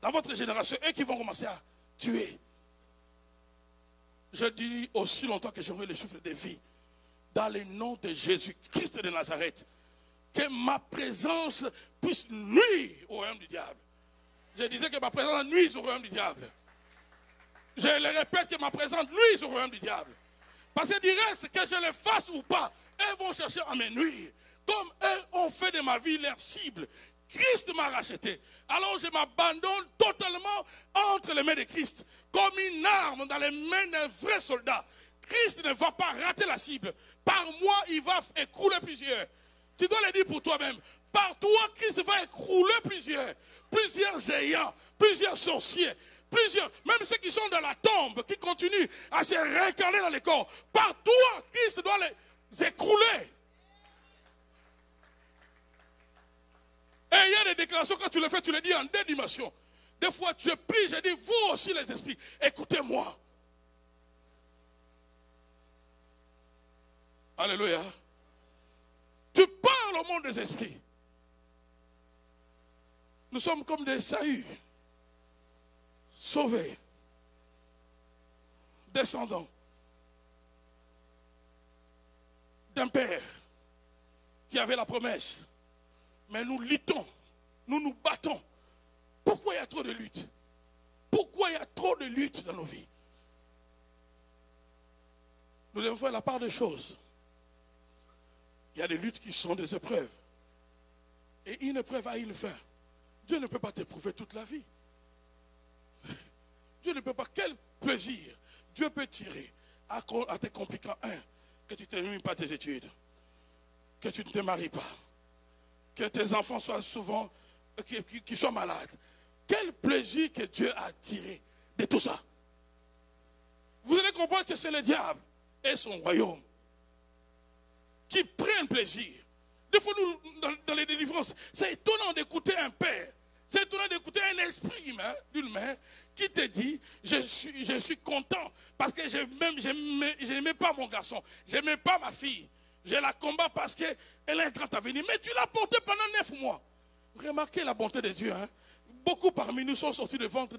Dans votre génération, eux qui vont commencer à tuer. Je dis aussi longtemps que j'aurai le souffle de vie. Dans le nom de Jésus-Christ de Nazareth. Que ma présence puisse nuire au royaume du diable. Je disais que ma présence nuise au royaume du diable. Je le répète que ma présence nuise au royaume du diable. Parce que du reste, que je le fasse ou pas, eux vont chercher à me nuire. Comme eux ont fait de ma vie leur cible. Christ m'a racheté. Alors je m'abandonne totalement entre les mains de Christ. Comme une arme dans les mains d'un vrai soldat. Christ ne va pas rater la cible. Par moi, il va écrouler plusieurs. Tu dois le dire pour toi-même. Par toi, Christ va écrouler plusieurs. Plusieurs géants, plusieurs sorciers. Plusieurs, même ceux qui sont dans la tombe, qui continuent à se réincarner dans les corps. Par toi, Christ doit les écrouler. Et il y a des déclarations, quand tu le fais, tu le dis en deux dimensions. Des fois, je prie, je dis, vous aussi les esprits, écoutez-moi. Alléluia. Tu parles au monde des esprits. Nous sommes comme des Saül, sauvés, descendants d'un père qui avait la promesse. Mais nous luttons, nous nous battons. Pourquoi il y a trop de luttes? Pourquoi il y a trop de luttes dans nos vies? Nous devons faire la part des choses. Il y a des luttes qui sont des épreuves. Et une épreuve a une fin. Dieu ne peut pas t'éprouver toute la vie. Dieu ne peut pas. Quel plaisir Dieu peut tirer à te compliquant que tu ne termines pas tes études, que tu ne te maries pas, que tes enfants soient souvent, qui soient malades. Quel plaisir que Dieu a tiré de tout ça. Vous allez comprendre que c'est le diable et son royaume qui prennent plaisir. Des fois, nous, dans les délivrances, c'est étonnant d'écouter un père, c'est étonnant d'écouter un esprit humain, d'une main, qui te dit, je suis content, parce que je n'aimais pas mon garçon, je n'aimais pas ma fille, je la combats parce qu'elle a un grand avenir, mais tu l'as portée pendant 9 mois. Remarquez la bonté de Dieu. Hein? Beaucoup parmi nous sont sortis de ventre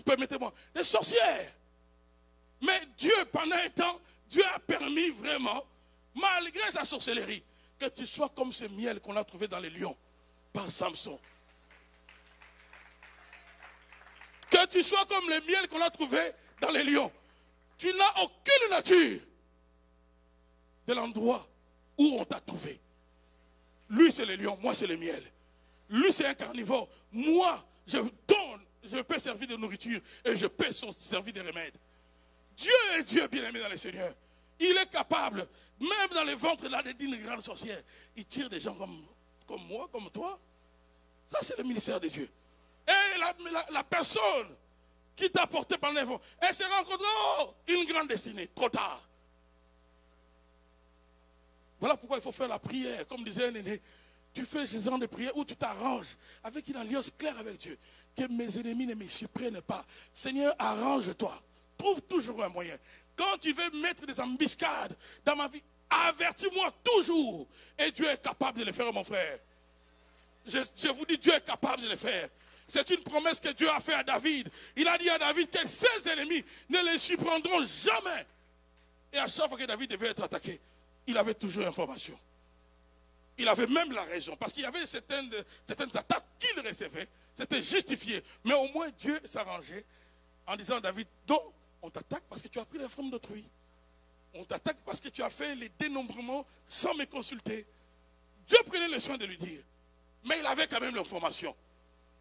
permettez-moi, des sorcières. Mais Dieu, pendant un temps, Dieu a permis vraiment, malgré sa sorcellerie, que tu sois comme ce miel qu'on a trouvé dans les lions par Samson. Que tu sois comme le miel qu'on a trouvé dans les lions. Tu n'as aucune nature de l'endroit où on t'a trouvé. Lui, c'est le lion, moi, c'est le miel. Lui, c'est un carnivore. Moi, je donne, je peux servir de nourriture et je peux servir de remède. Dieu est Dieu, bien-aimé dans le Seigneur. Il est capable, même dans les ventres là, d'une grande sorcière, il tire des gens comme moi, comme toi. Ça, c'est le ministère de Dieu. Et la personne qui t'a porté par l'info, elle se rencontre une grande destinée, trop tard. Voilà pourquoi il faut faire la prière, comme disait un aîné. Tu fais ce genre de prière où tu t'arranges avec une alliance claire avec Dieu. Que mes ennemis ne me surprennent pas. Seigneur, arrange-toi. Trouve toujours un moyen. Quand tu veux mettre des embuscades dans ma vie, avertis-moi toujours. Et Dieu est capable de le faire, mon frère. Je vous dis, Dieu est capable de le faire. C'est une promesse que Dieu a faite à David. Il a dit à David que ses ennemis ne les surprendront jamais. Et à chaque fois que David devait être attaqué, il avait toujours information. Il avait même la raison. Parce qu'il y avait certaines attaques qu'il recevait. C'était justifié. Mais au moins Dieu s'arrangeait en disant à David, non, on t'attaque parce que tu as pris la forme d'autrui. On t'attaque parce que tu as fait les dénombrements sans me consulter. Dieu prenait le soin de lui dire. Mais il avait quand même l'information.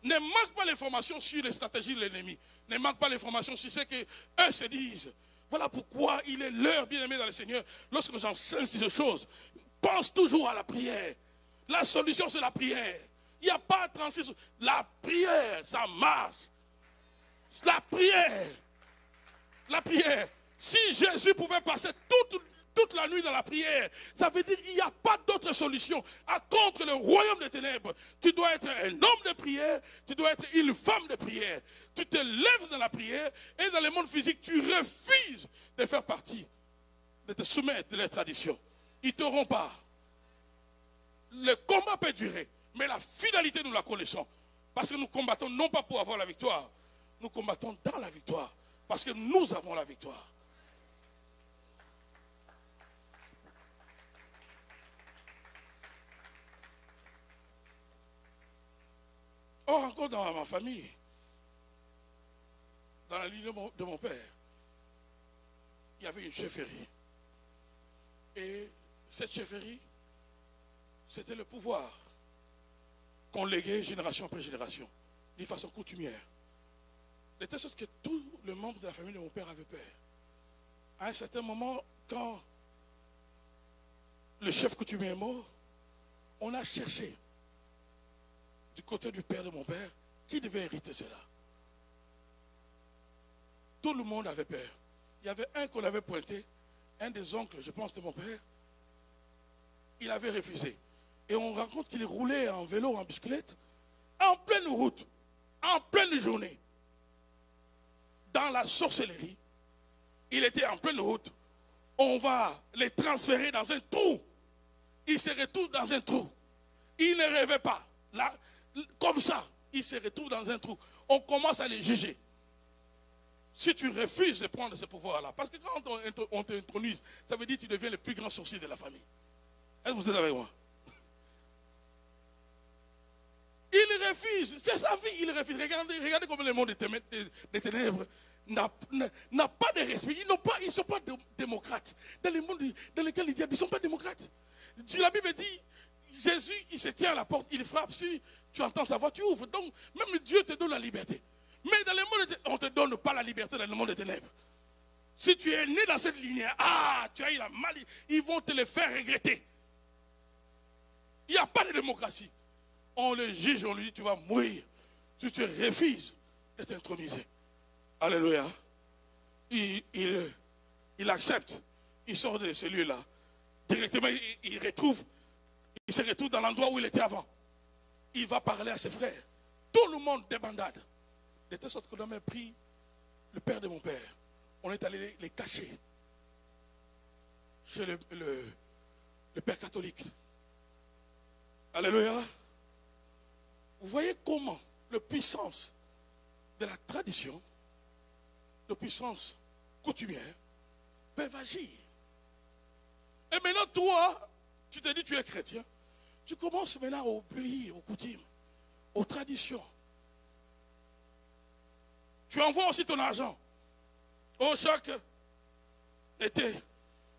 Ne manque pas l'information sur les stratégies de l'ennemi. Ne manque pas l'information sur ce qu'eux se disent. Voilà pourquoi il est l'heure, bien-aimé dans le Seigneur, lorsque j'enseigne ces choses, pense toujours à la prière. La solution, c'est la prière. Il n'y a pas 36. La prière, ça marche. La prière. La prière. Si Jésus pouvait passer toute la nuit dans la prière, ça veut dire qu'il n'y a pas d'autre solution. Contre le royaume des ténèbres, tu dois être un homme de prière, tu dois être une femme de prière. Tu te lèves dans la prière et dans le monde physique, tu refuses de faire partie, de te soumettre à les traditions. Ils ne t'auront pas. Le combat peut durer, mais la finalité, nous la connaissons. Parce que nous combattons non pas pour avoir la victoire, nous combattons dans la victoire. Parce que nous avons la victoire. Or, encore dans ma famille, dans la ligne de mon père, il y avait une chefferie. Et cette chefferie, c'était le pouvoir qu'on léguait génération après génération, d'une façon coutumière. De telle sorte que tous les membres de la famille de mon père avaient peur. À un certain moment, quand le chef coutumier est mort, on a cherché du côté du père de mon père qui devait hériter cela. Tout le monde avait peur. Il y avait un qu'on avait pointé, un des oncles, je pense, de mon père. Il avait refusé. Et on raconte qu'il roulait en vélo, en bicyclette, en pleine route, en pleine journée. Dans la sorcellerie, il était en pleine route. On va les transférer dans un trou. Ils se retrouvent dans un trou. Ils ne rêvaient pas. Là, comme ça, ils se retrouvent dans un trou. On commence à les juger. Si tu refuses de prendre ce pouvoir-là, parce que quand on t'intronise, ça veut dire que tu deviens le plus grand sorcier de la famille. Est-ce que vous êtes avec moi? Il refuse, c'est sa vie, il refuse. Regardez comment le monde des ténèbres n'a pas de respect. Ils ne sont pas démocrates. Dans le monde dans lequel ils ne sont pas démocrates. La Bible dit, Jésus, il se tient à la porte, il frappe. Si tu entends sa voix, tu ouvres. Donc, même Dieu te donne la liberté. Mais dans le monde, on ne te donne pas la liberté dans le monde des ténèbres. Si tu es né dans cette lignée, tu as eu la mal, ils vont te le faire regretter. Il n'y a pas de démocratie. On le juge, on lui dit, tu vas mourir. Si tu refuses d'être intronisé. Alléluia. Il accepte. Il sort de ce lieu-là. Directement, il se retrouve dans l'endroit où il était avant. Il va parler à ses frères. Tout le monde débandade. De telle sorte qu'on a même pris le père de mon père. On est allé les cacher chez le père catholique. Alléluia. Vous voyez comment la puissance de la tradition, la puissance coutumière, peuvent agir. Et maintenant, toi, tu te dis tu es chrétien. Tu commences maintenant à obéir aux coutumes, aux traditions. Tu envoies aussi ton argent. Chaque été,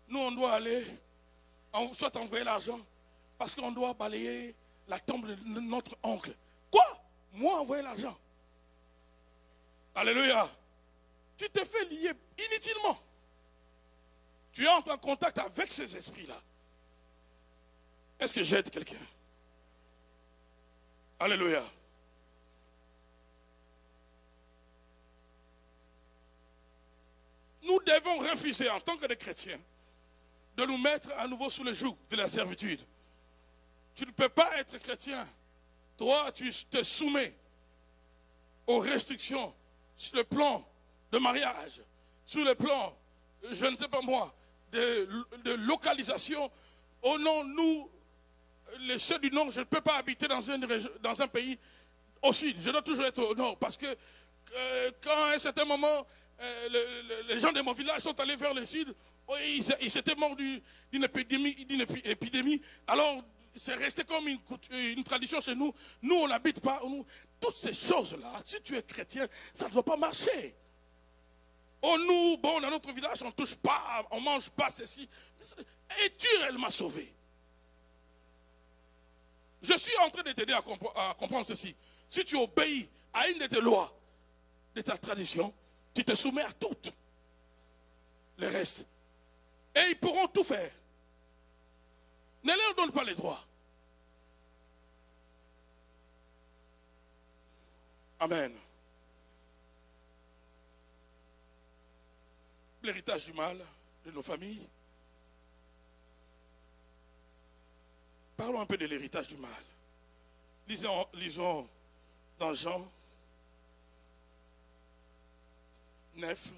nous on doit aller soit envoyer l'argent parce qu'on doit balayer la tombe de notre oncle. Quoi? Moi, envoyer l'argent. Alléluia. Tu te fais lier inutilement. Tu entres en contact avec ces esprits-là. Est-ce que j'aide quelqu'un? Alléluia. Nous devons refuser en tant que des chrétiens de nous mettre à nouveau sous le joug de la servitude. Tu ne peux pas être chrétien. Toi, tu te soumets aux restrictions sur le plan de mariage, sur le plan, je ne sais pas moi, de localisation. Oh non, nous, les ceux du Nord, je ne peux pas habiter dans un pays au Sud. Je dois toujours être au Nord parce que quand à un certain moment, les gens de mon village sont allés vers le Sud, ils s'étaient morts d'une épidémie. Alors, c'est resté comme une tradition chez nous. Nous, on n'habite pas. Toutes ces choses-là, si tu es chrétien, ça ne doit pas marcher. Oh, nous, bon, dans notre village, on ne touche pas, on ne mange pas ceci. Es-tu réellement sauvé? Je suis en train de t'aider à comprendre ceci. Si tu obéis à une de tes lois, de ta tradition, tu te soumets à toutes. Le reste. Et ils pourront tout faire. Ne leur donne pas les droits. Amen. L'héritage du mal de nos familles. Parlons un peu de l'héritage du mal. Lisons dans Jean 9.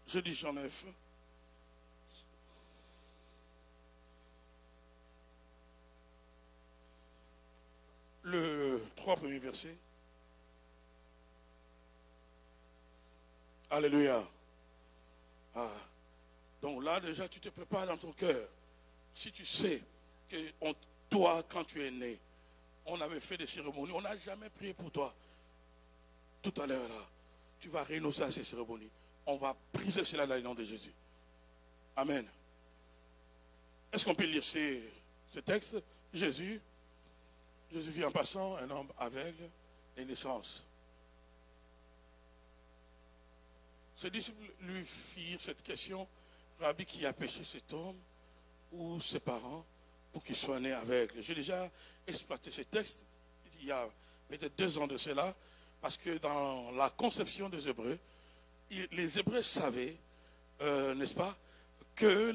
Je dis Jean 9. Le 3 premiers versets. Alléluia. Ah. Donc là, déjà, tu te prépares dans ton cœur. Si tu sais que toi, quand tu es né, on avait fait des cérémonies, on n'a jamais prié pour toi. Tout à l'heure, là, tu vas renoncer à ces cérémonies. On va briser cela dans le nom de Jésus. Amen. Est-ce qu'on peut lire ce texte? Jésus vit en passant, un homme aveugle et naissance. Ses disciples lui firent cette question: Rabbi, qui a péché cet homme ou ses parents pour qu'il soit né aveugle? J'ai déjà exploité ce texte il y a peut-être 2 ans de cela, parce que dans la conception des Hébreux, les Hébreux savaient, n'est-ce pas, que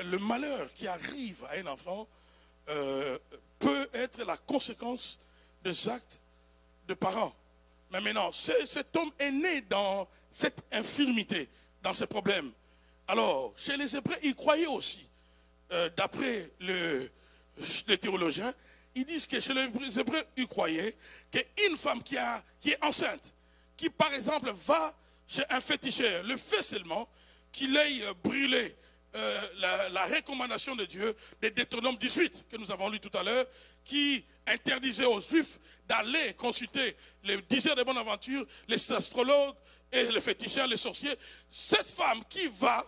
le malheur qui arrive à un enfant peut être la conséquence des actes de parents. Mais maintenant, cet homme est né dans cette infirmité, dans ces problèmes. Alors, chez les Hébreux, ils croyaient aussi, d'après les théologiens, ils disent que chez les Hébreux, ils croyaient qu'une femme qui est enceinte, qui par exemple va chez un féticheur, le fait seulement qu'il ait brûlé la recommandation de Dieu de Deutéronome 18, que nous avons lu tout à l'heure, qui interdisait aux Juifs d'aller consulter les diseurs de bonne aventure, les astrologues et les féticheurs, les sorciers. Cette femme qui va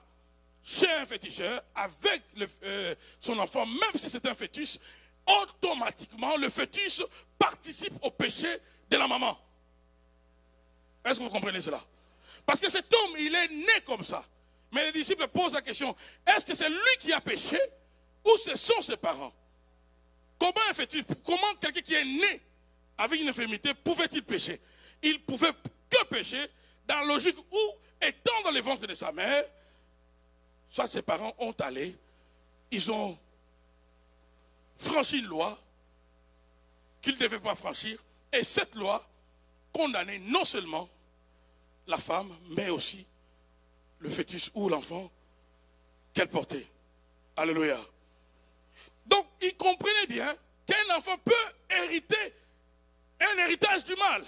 chez un féticheur avec son enfant, même si c'est un fœtus, automatiquement le fœtus participe au péché de la maman. Est-ce que vous comprenez cela? Parce que cet homme, il est né comme ça. Mais les disciples posent la question: est-ce que c'est lui qui a péché ou ce sont ses parents? Comment un fœtus, comment quelqu'un qui est né avec une infirmité pouvait-il pécher? Il pouvait que pécher dans la logique où, étant dans le ventre de sa mère, soit ses parents ont allé, ils ont franchi une loi qu'ils ne devaient pas franchir, et cette loi condamnait non seulement la femme, mais aussi le fœtus ou l'enfant qu'elle portait. Alléluia. Donc, ils comprenaient bien qu'un enfant peut hériter un héritage du mal.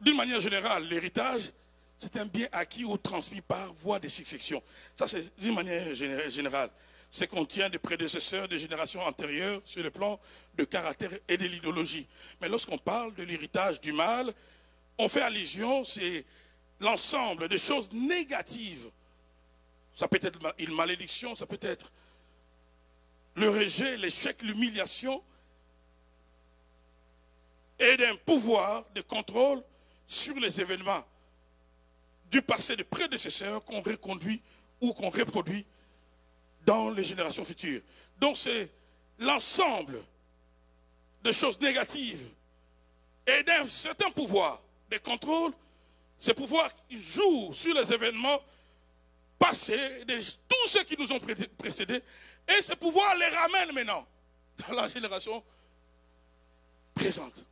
D'une manière générale, l'héritage, c'est un bien acquis ou transmis par voie de succession. Ça, c'est d'une manière générale. ce qu'on tient des prédécesseurs des générations antérieures sur le plan de caractère et de l'idéologie. Mais lorsqu'on parle de l'héritage du mal, on fait allusion, c'est l'ensemble des choses négatives. Ça peut être une malédiction, ça peut être le rejet, l'échec, l'humiliation, et d'un pouvoir de contrôle sur les événements du passé des prédécesseurs qu'on reconduit ou qu'on reproduit dans les générations futures. Donc c'est l'ensemble de choses négatives et d'un certain pouvoir de contrôle. Ce pouvoir joue sur les événements passés de tous ceux qui nous ont précédés, et ce pouvoir les ramène maintenant dans la génération présente.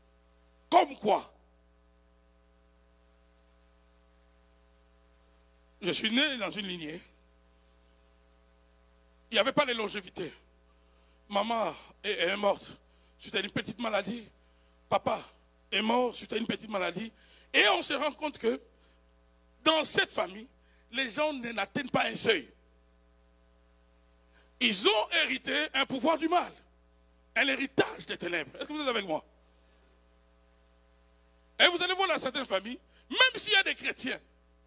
Comme quoi? Je suis né dans une lignée. Il n'y avait pas de longévité. Maman est morte suite à une petite maladie. Papa est mort suite à une petite maladie. Et on se rend compte que dans cette famille, les gens n'atteignent pas un seuil. Ils ont hérité un pouvoir du mal. Un héritage des ténèbres. Est-ce que vous êtes avec moi? Et vous allez voir dans certaines familles, même s'il y a des chrétiens,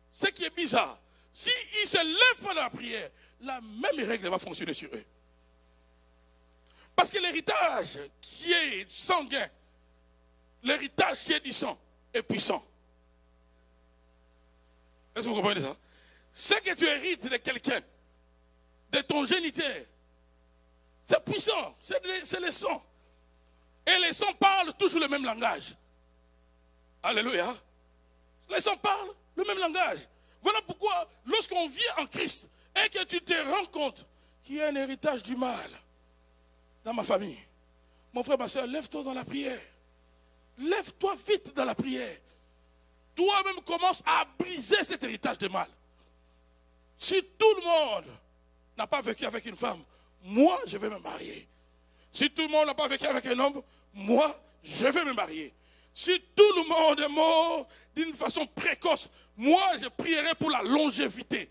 ce qui est bizarre, s'ils se lèvent pendant la prière, la même règle va fonctionner sur eux. Parce que l'héritage qui est sanguin, l'héritage qui est du sang, est puissant. Est-ce que vous comprenez ça? Ce que tu hérites de quelqu'un, de ton géniteur, c'est puissant, c'est le sang. Et les sangs parlent toujours le même langage. Alléluia. Les sangs parlent le même langage. Voilà pourquoi, lorsqu'on vient en Christ et que tu te rends compte qu'il y a un héritage du mal dans ma famille, mon frère, ma soeur, lève-toi dans la prière. Lève-toi vite dans la prière. Toi-même commence à briser cet héritage de mal. Si tout le monde n'a pas vécu avec une femme, moi, je vais me marier. Si tout le monde n'a pas vécu avec un homme, moi, je vais me marier. Si tout le monde est mort d'une façon précoce, moi, je prierai pour la longévité.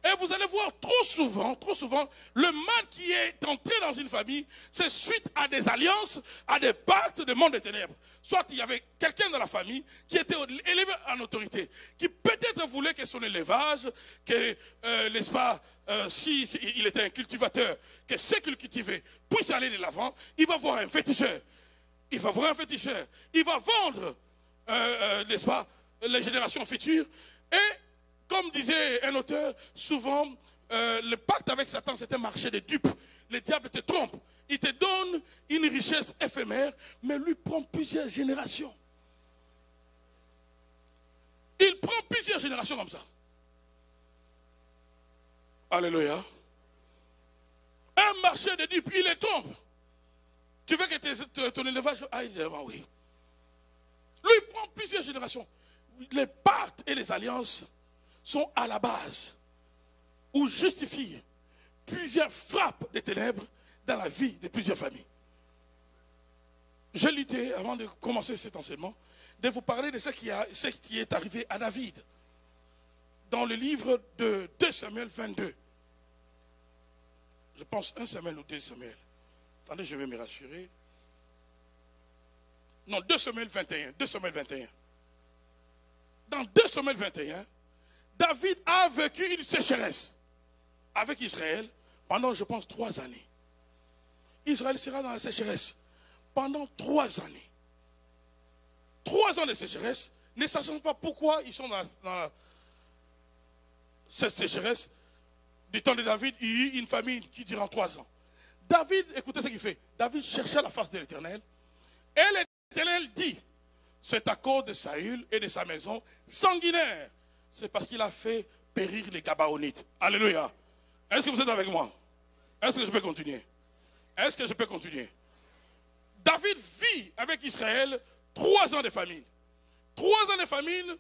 Et vous allez voir trop souvent, le mal qui est entré dans une famille, c'est suite à des alliances, à des pactes de monde des ténèbres. Soit il y avait quelqu'un dans la famille qui était élevé en autorité, qui peut-être voulait que son élevage, que, n'est-ce pas, si il était un cultivateur, que ce qu'il cultivait puisse aller de l'avant, il va voir un féticheur. Il va voir un féticheur. Il va vendre, n'est-ce pas, les générations futures. Et, comme disait un auteur, souvent, le pacte avec Satan, c'est un marché de dupes. Le diable te trompe. Il te donne une richesse éphémère, mais lui prend plusieurs générations. Il prend plusieurs générations comme ça. Alléluia. Un marché de dupes, il les trompe. Tu veux que ton élevage aille devant, oui. Lui prend plusieurs générations. Les pactes et les alliances sont à la base ou justifient plusieurs frappes des ténèbres dans la vie de plusieurs familles. J'ai l'idée, avant de commencer cet enseignement, de vous parler de ce qui est arrivé à David dans le livre de 2 Samuel 22. Je pense 1 Samuel ou 2 Samuel. Attendez, je vais me rassurer. Non, 2 Samuel 21. 2 Samuel 21. Dans 2 Samuel 21, David a vécu une sécheresse avec Israël pendant, je pense, 3 années. Israël sera dans la sécheresse pendant 3 années. 3 ans de sécheresse, ne sachant pas pourquoi ils sont dans cette sécheresse. Du temps de David, il y a eu une famine qui durera 3 ans. David, écoutez ce qu'il fait. David cherchait la face de l'Éternel. Et l'Éternel dit, c'est à cause de Saül et de sa maison sanguinaire. C'est parce qu'il a fait périr les Gabaonites. Alléluia. Est-ce que vous êtes avec moi? Est-ce que je peux continuer? Est-ce que je peux continuer? David vit avec Israël 3 ans de famine. 3 ans de famine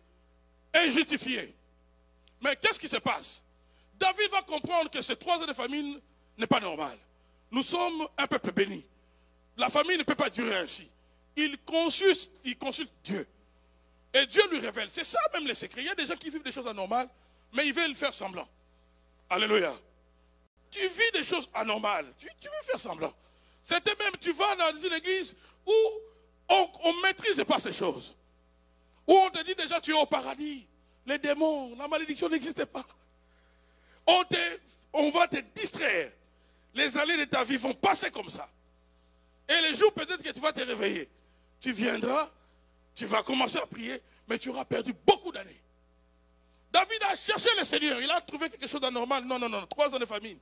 injustifiée. Mais qu'est-ce qui se passe? David va comprendre que ces 3 ans de famine n'est pas normal. Nous sommes un peuple béni. La famille ne peut pas durer ainsi. Il consulte Dieu. Et Dieu lui révèle. C'est ça même le secret. Il y a des gens qui vivent des choses anormales, mais ils veulent faire semblant. Alléluia. tu vis des choses anormales, tu veux faire semblant. C'était même, tu vas dans une église où on ne maîtrise pas ces choses. Où on te dit déjà tu es au paradis. Les démons, la malédiction n'existe pas. On va te distraire. Les années de ta vie vont passer comme ça. Et les jours peut-être que tu vas te réveiller. Tu viendras, tu vas commencer à prier, mais tu auras perdu beaucoup d'années. David a cherché le Seigneur, il a trouvé quelque chose d'anormal. Non, 3 ans de famine.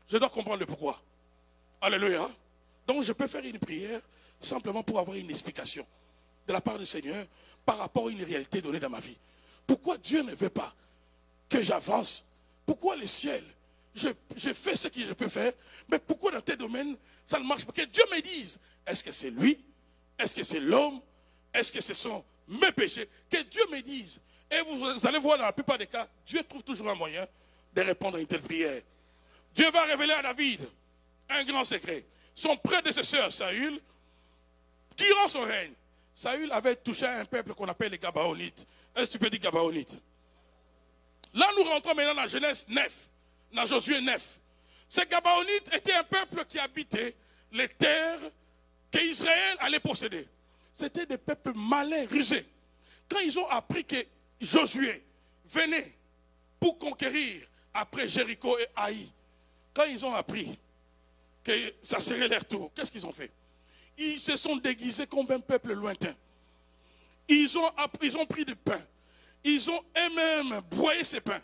Je dois comprendre le pourquoi. Alléluia. Donc je peux faire une prière simplement pour avoir une explication de la part du Seigneur par rapport à une réalité donnée dans ma vie. Pourquoi Dieu ne veut pas que j'avance? Pourquoi le ciel, je fais ce que je peux faire, mais pourquoi dans tes domaines, ça ne marche pas? Que Dieu me dise, est-ce que c'est lui? Est-ce que c'est l'homme? Est-ce que ce sont mes péchés? Que Dieu me dise. Et vous allez voir dans la plupart des cas, Dieu trouve toujours un moyen de répondre à une telle prière. Dieu va révéler à David un grand secret. Son prédécesseur Saül, durant son règne, Saül avait touché à un peuple qu'on appelle les Gabaonites. Est-ce que tu peux dire Gabaonites? Là, nous rentrons maintenant dans Genèse 9, dans Josué 9. Ces Gabaonites étaient un peuple qui habitait les terres qu'Israël allait posséder. C'était des peuples malins, rusés. Quand ils ont appris que Josué venait pour conquérir après Jéricho et Haï, quand ils ont appris que ça serait leur tour, qu'est-ce qu'ils ont fait? Ils se sont déguisés comme un peuple lointain. Ils ont pris du pain. Ils ont eux-mêmes broyé ces pains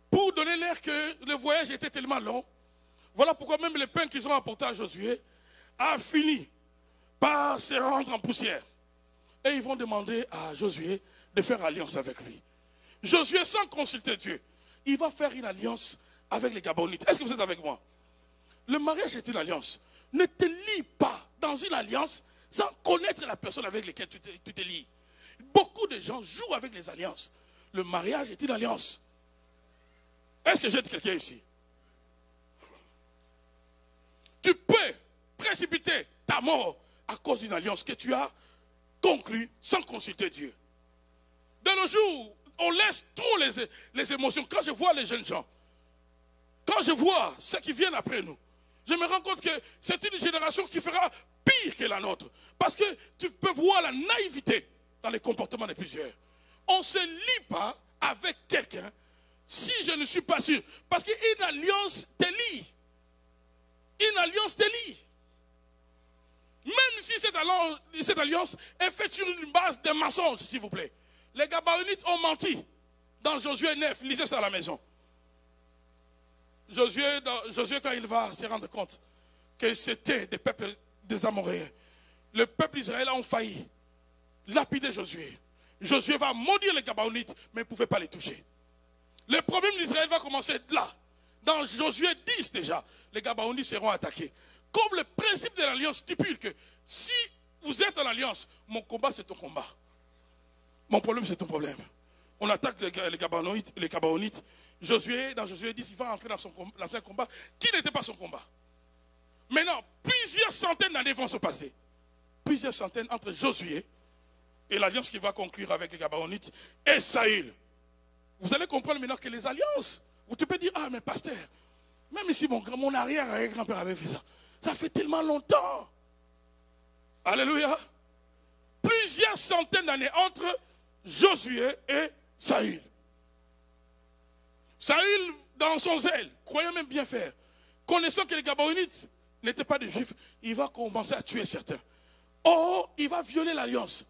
pour donner l'air que le voyage était tellement long. Voilà pourquoi même le pain qu'ils ont apporté à Josué a fini par se rendre en poussière. Et ils vont demander à Josué de faire alliance avec lui. Josué, sans consulter Dieu, il va faire une alliance avec les Gabaonites. Est-ce que vous êtes avec moi? Le mariage est une alliance. Ne te lie pas dans une alliance sans connaître la personne avec laquelle tu te lies. Beaucoup de gens jouent avec les alliances. Le mariage est une alliance. Est-ce que j'aide quelqu'un ici? Tu peux précipiter ta mort à cause d'une alliance que tu as conclue sans consulter Dieu. De nos jours, on laisse trop les émotions. Quand je vois les jeunes gens, quand je vois ceux qui viennent après nous, je me rends compte que c'est une génération qui fera pire que la nôtre. Parce que tu peux voir la naïveté dans les comportements de plusieurs. On ne se lie pas avec quelqu'un si je ne suis pas sûr. Parce qu'une alliance te lie. Une alliance te lie. Même si cette alliance est faite sur une base de mensonges, s'il vous plaît. Les Gabaonites ont menti dans Josué 9. Lisez ça à la maison. Josué, quand il va se rendre compte que c'était des peuples des Amoréens, le peuple d'Israël a failli lapider Josué. Josué va maudire les Gabaonites, mais il ne pouvait pas les toucher. Le problème d'Israël va commencer là. Dans Josué 10 déjà, les Gabaonites seront attaqués. Comme le principe de l'alliance stipule que si vous êtes en alliance, mon combat c'est ton combat. Mon problème c'est ton problème. On attaque les Gabaonites. Josué, dans Josué 10, il va entrer dans un combat qui n'était pas son combat. Maintenant, plusieurs centaines d'années vont se passer. Plusieurs centaines entre Josué et l'alliance qu'il va conclure avec les Gabaonites et Saül. Vous allez comprendre maintenant que les alliances, vous te pouvez dire, ah mais pasteur, même ici mon arrière-grand-père avait fait ça. Ça fait tellement longtemps. Alléluia. Plusieurs centaines d'années entre Josué et Saül. Saül, dans son zèle, croyant même bien faire, connaissant que les Gabaonites n'étaient pas des Juifs, il va commencer à tuer certains. Or, il va violer l'alliance.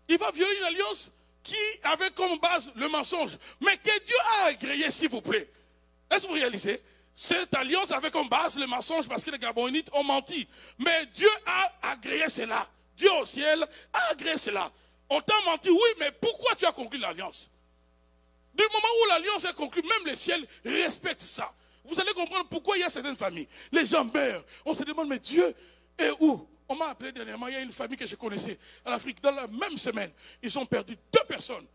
Il va violer une alliance qui avait comme base le mensonge, mais que Dieu a agréé, s'il vous plaît. Est-ce que vous réalisez? Cette alliance avait comme base le mensonge parce que les Gabaonites ont menti. Mais Dieu a agréé cela. Dieu au ciel a agréé cela. On t'a menti, oui, mais pourquoi tu as conclu l'alliance? Du moment où l'alliance est conclue, même le ciel respecte ça. Vous allez comprendre pourquoi il y a certaines familles. Les gens meurent. On se demande, mais Dieu est où? On m'a appelé dernièrement, il y a une famille que je connaissais en Afrique. Dans la même semaine, ils ont perdu 2 personnes.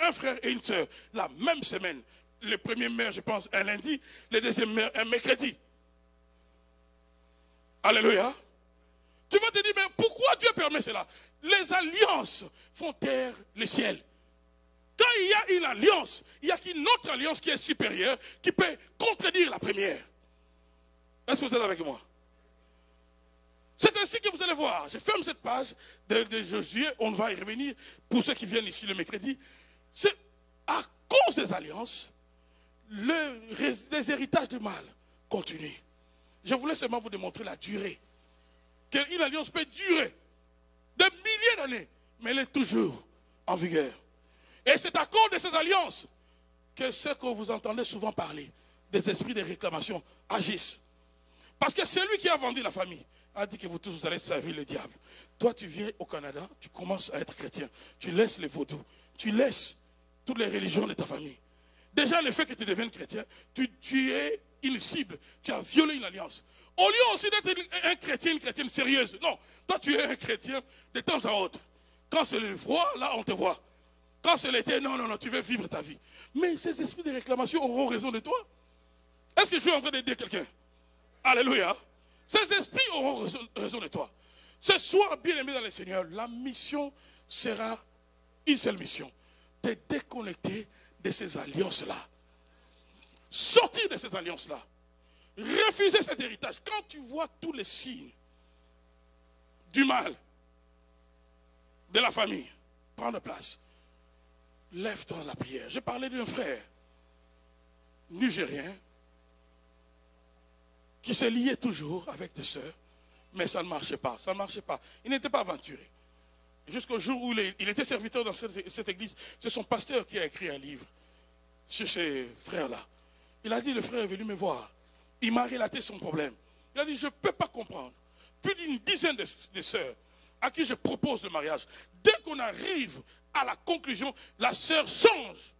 Un frère et une sœur. La même semaine. Le premier meurt, je pense, un lundi. Le deuxième meurt un mercredi. Alléluia. Tu vas te dire, mais pourquoi Dieu permet cela? Les alliances font taire le ciel. Quand il y a une alliance, il y a une autre alliance qui est supérieure, qui peut contredire la première. Est-ce que vous êtes avec moi? C'est ainsi que vous allez voir. Je ferme cette page de Josué. On va y revenir pour ceux qui viennent ici le mercredi. C'est à cause des alliances, les héritages du mal continuent. Je voulais seulement vous démontrer la durée. Qu'une alliance peut durer des milliers d'années, mais elle est toujours en vigueur. Et c'est à cause de cette alliance que ce que vous entendez souvent parler, des esprits de réclamation, agissent. Parce que c'est lui qui a vendu la famille. A dit que vous tous vous allez servir le diable. Toi tu viens au Canada, tu commences à être chrétien. Tu laisses les vaudous, tu laisses toutes les religions de ta famille. Déjà le fait que tu deviennes chrétien, tu es une cible, tu as violé une alliance. Au lieu aussi d'être un chrétien, une chrétienne sérieuse. Non, toi tu es un chrétien de temps à autre. Quand c'est le froid, là on te voit. Quand c'est l'été, non, tu veux vivre ta vie. Mais ces esprits de réclamation auront raison de toi. Est-ce que je suis en train d'aider quelqu'un? Alléluia. Ces esprits auront raison de toi. Ce soir, bien aimé dans le Seigneur, la mission sera une seule mission. Te déconnecter de ces alliances-là. Sortir de ces alliances-là. Refuser cet héritage. Quand tu vois tous les signes du mal de la famille prendre place, lève-toi dans la prière. J'ai parlé d'un frère nigérien qui se liait toujours avec des sœurs, mais ça ne marchait pas, ça ne marchait pas. Il n'était pas aventuré. Jusqu'au jour où il était serviteur dans cette église, c'est son pasteur qui a écrit un livre sur ces frères-là. Il a dit, le frère est venu me voir. Il m'a relaté son problème. Il a dit, je ne peux pas comprendre. Plus d'une dizaine de sœurs à qui je propose le mariage. Dès qu'on arrive à la conclusion, la sœur change.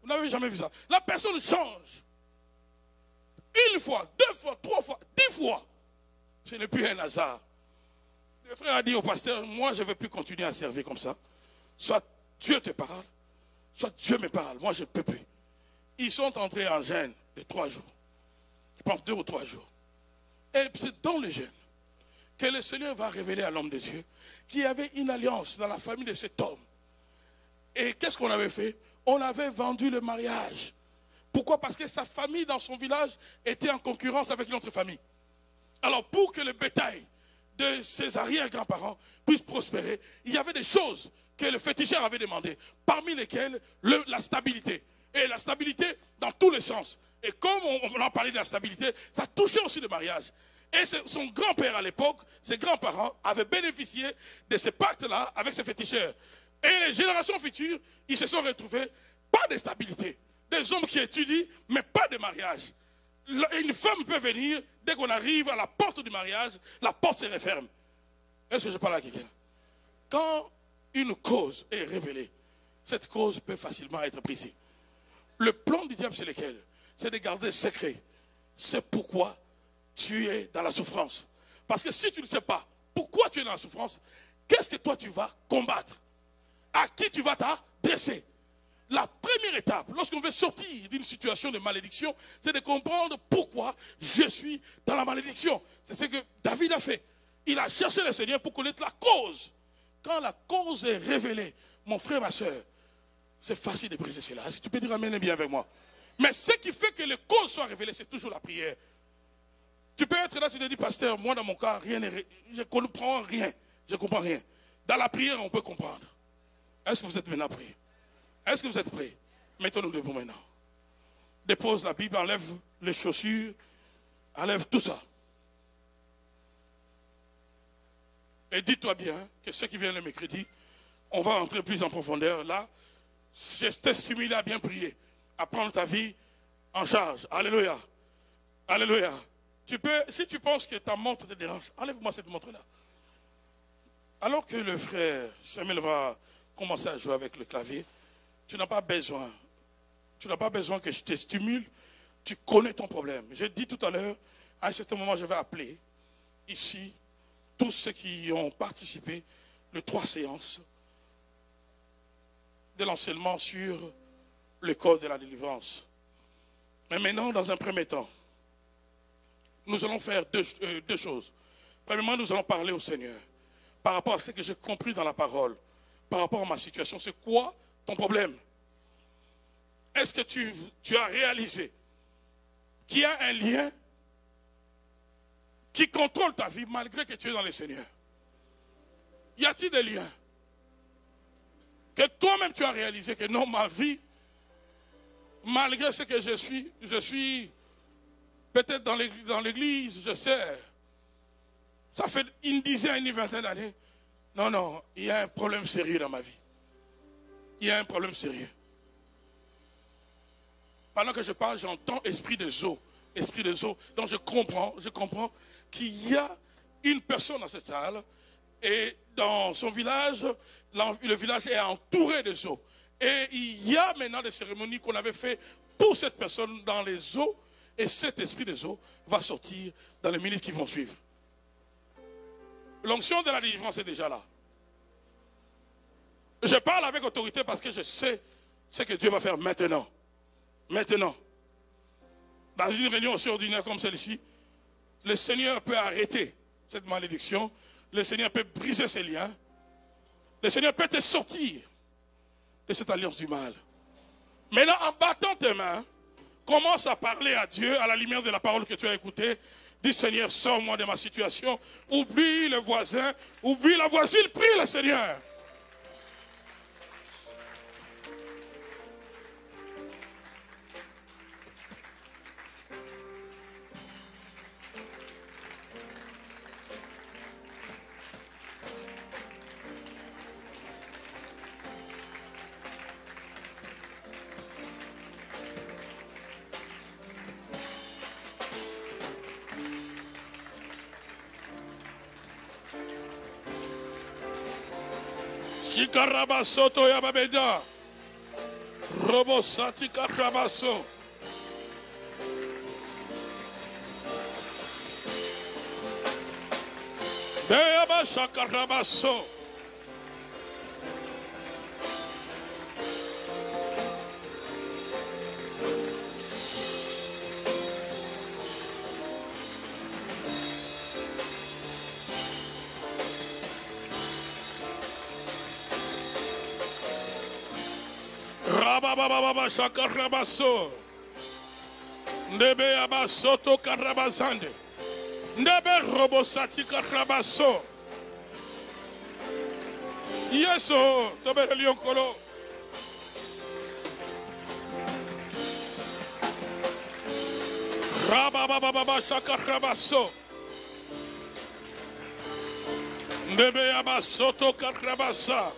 Vous n'avez jamais vu ça. La personne change. Une fois, deux fois, trois fois, 10 fois. Ce n'est plus un hasard. Le frère a dit au pasteur, moi je ne vais plus continuer à servir comme ça. Soit Dieu te parle, soit Dieu me parle. Moi je ne peux plus. Ils sont entrés en jeûne de 3 jours. Je pense 2 ou 3 jours. Et c'est dans le jeûne que le Seigneur va révéler à l'homme de Dieu qu'il y avait une alliance dans la famille de cet homme. Et qu'est-ce qu'on avait fait? On avait vendu le mariage. Pourquoi? Parce que sa famille dans son village était en concurrence avec une autre famille. Alors pour que le bétail de ses arrière-grands-parents puisse prospérer, il y avait des choses que le féticheur avait demandées, parmi lesquelles la stabilité. Et la stabilité dans tous les sens. Et comme on en parlait de la stabilité, ça touchait aussi le mariage. Et son grand-père à l'époque, ses grands-parents avaient bénéficié de ce pacte-là avec ces féticheurs. Et les générations futures, ils se sont retrouvés pas de stabilité. Des hommes qui étudient, mais pas de mariage. Une femme peut venir, dès qu'on arrive à la porte du mariage, la porte se referme. Est-ce que je parle à quelqu'un? Quand une cause est révélée, cette cause peut facilement être brisée. Le plan du diable, c'est lequel? C'est de garder secret. C'est pourquoi tu es dans la souffrance. Parce que si tu ne sais pas pourquoi tu es dans la souffrance, qu'est-ce que toi tu vas combattre? À qui tu vas t'adresser? La première étape, lorsqu'on veut sortir d'une situation de malédiction, c'est de comprendre pourquoi je suis dans la malédiction. C'est ce que David a fait. Il a cherché le Seigneur pour connaître la cause. Quand la cause est révélée, mon frère, ma soeur, c'est facile de briser cela. Est-ce que tu peux dire amen bien avec moi? Mais ce qui fait que les causes soient révélées, c'est toujours la prière. Tu peux être là, tu te dis, pasteur, moi dans mon cas, rien n'est, je ne comprends rien. Je ne comprends rien. Dans la prière, on peut comprendre. Est-ce que vous êtes maintenant prêts? Est-ce que vous êtes prêts? Mettons-nous debout maintenant. Dépose la Bible, enlève les chaussures, enlève tout ça. Et dis-toi bien que ceux qui viennent le mercredi, on va entrer plus en profondeur. Là, je t'ai stimulé à bien prier, à prendre ta vie en charge. Alléluia. Alléluia. Tu peux, si tu penses que ta montre te dérange, enlève-moi cette montre-là. Alors que le frère Samuel va commencer à jouer avec le clavier, tu n'as pas besoin que je te stimule, tu connais ton problème. J'ai dit tout à l'heure, à un certain moment, je vais appeler ici tous ceux qui ont participé les 3 séances de l'enseignement sur le code de la délivrance. Mais maintenant, dans un premier temps, nous allons faire deux choses. Premièrement, nous allons parler au Seigneur par rapport à ce que j'ai compris dans la parole, par rapport à ma situation. C'est quoi ton problème? Est-ce que tu as réalisé qu'il y a un lien qui contrôle ta vie malgré que tu es dans le Seigneur? Y a-t-il des liens? Que toi-même tu as réalisé que non, ma vie, malgré ce que je suis peut-être dans l'église, je sais, ça fait une dizaine, une vingtaine d'années. Non, non, il y a un problème sérieux dans ma vie. Il y a un problème sérieux. Pendant que je parle, j'entends esprit des eaux. Esprit des eaux. Donc je comprends qu'il y a une personne dans cette salle et dans son village, le village est entouré des eaux. Et il y a maintenant des cérémonies qu'on avait fait pour cette personne dans les eaux. Et cet esprit des eaux va sortir dans les minutes qui vont suivre. L'onction de la délivrance est déjà là. Je parle avec autorité parce que je sais ce que Dieu va faire maintenant. Maintenant. Dans une réunion aussi ordinaire comme celle-ci, le Seigneur peut arrêter cette malédiction. Le Seigneur peut briser ces liens. Le Seigneur peut te sortir de cette alliance du mal. Maintenant, en battant tes mains, commence à parler à Dieu à la lumière de la parole que tu as écoutée. Dis Seigneur, sors-moi de ma situation. Oublie le voisin, oublie la voisine, prie le Seigneur. Shikarabaso to yababeda. Robo sati karabaso. Beyaba shakarabaso. Rabababa shakarabaso. Ndebe abasoto karabazande. Ndebe robosati karabaso. Yeso tobe lionkolo. Rabababa shakarabaso. Ndebe abasoto karabasa.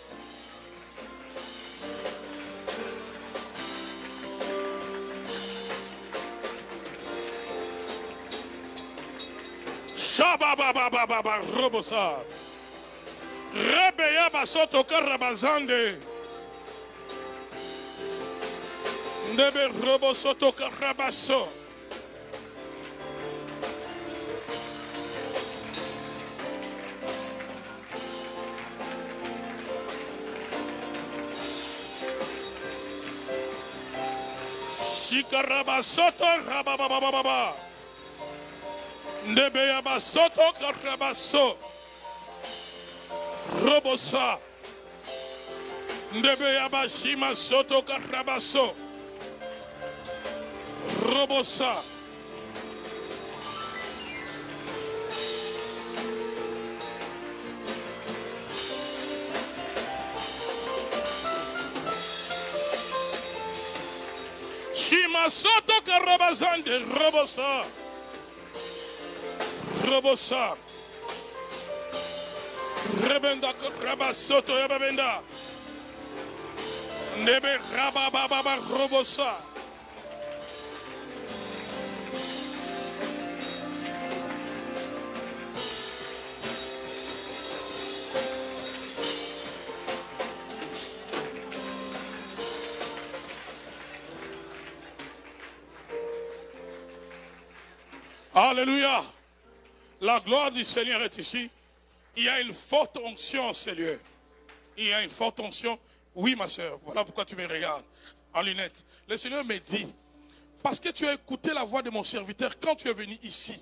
Shabababababa robosa. Rebeya basoto karabazande. Ndebe robosoto karabaso. Shikarabasoto rababababa. Ndebe basoto karabaso. Robosa. Ndebe abashima soto karabaso. Robosa. Shima soto karabazande robosa. Robosa. Rebenda karabasoto yababenda. Nebe rabababa robosa. Alléluia. La gloire du Seigneur est ici. Il y a une forte onction en ces lieux. Il y a une forte onction. Oui, ma soeur, voilà pourquoi tu me regardes en lunettes. Le Seigneur me dit, parce que tu as écouté la voix de mon serviteur quand tu es venu ici.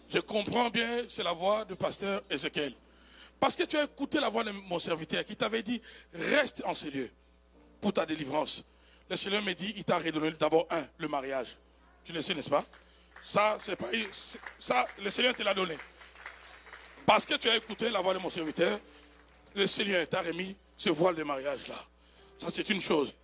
Je comprends bien, c'est la voix du pasteur Ézéchiel. Parce que tu as écouté la voix de mon serviteur qui t'avait dit, reste en ces lieux pour ta délivrance. Le Seigneur me dit, il t'a redonné d'abord le mariage. Tu le sais, n'est-ce pas? Ça, c'est pas, ça, le Seigneur te l'a donné. Parce que tu as écouté la voix de mon serviteur, le Seigneur t'a remis ce voile de mariage-là. Ça, c'est une chose.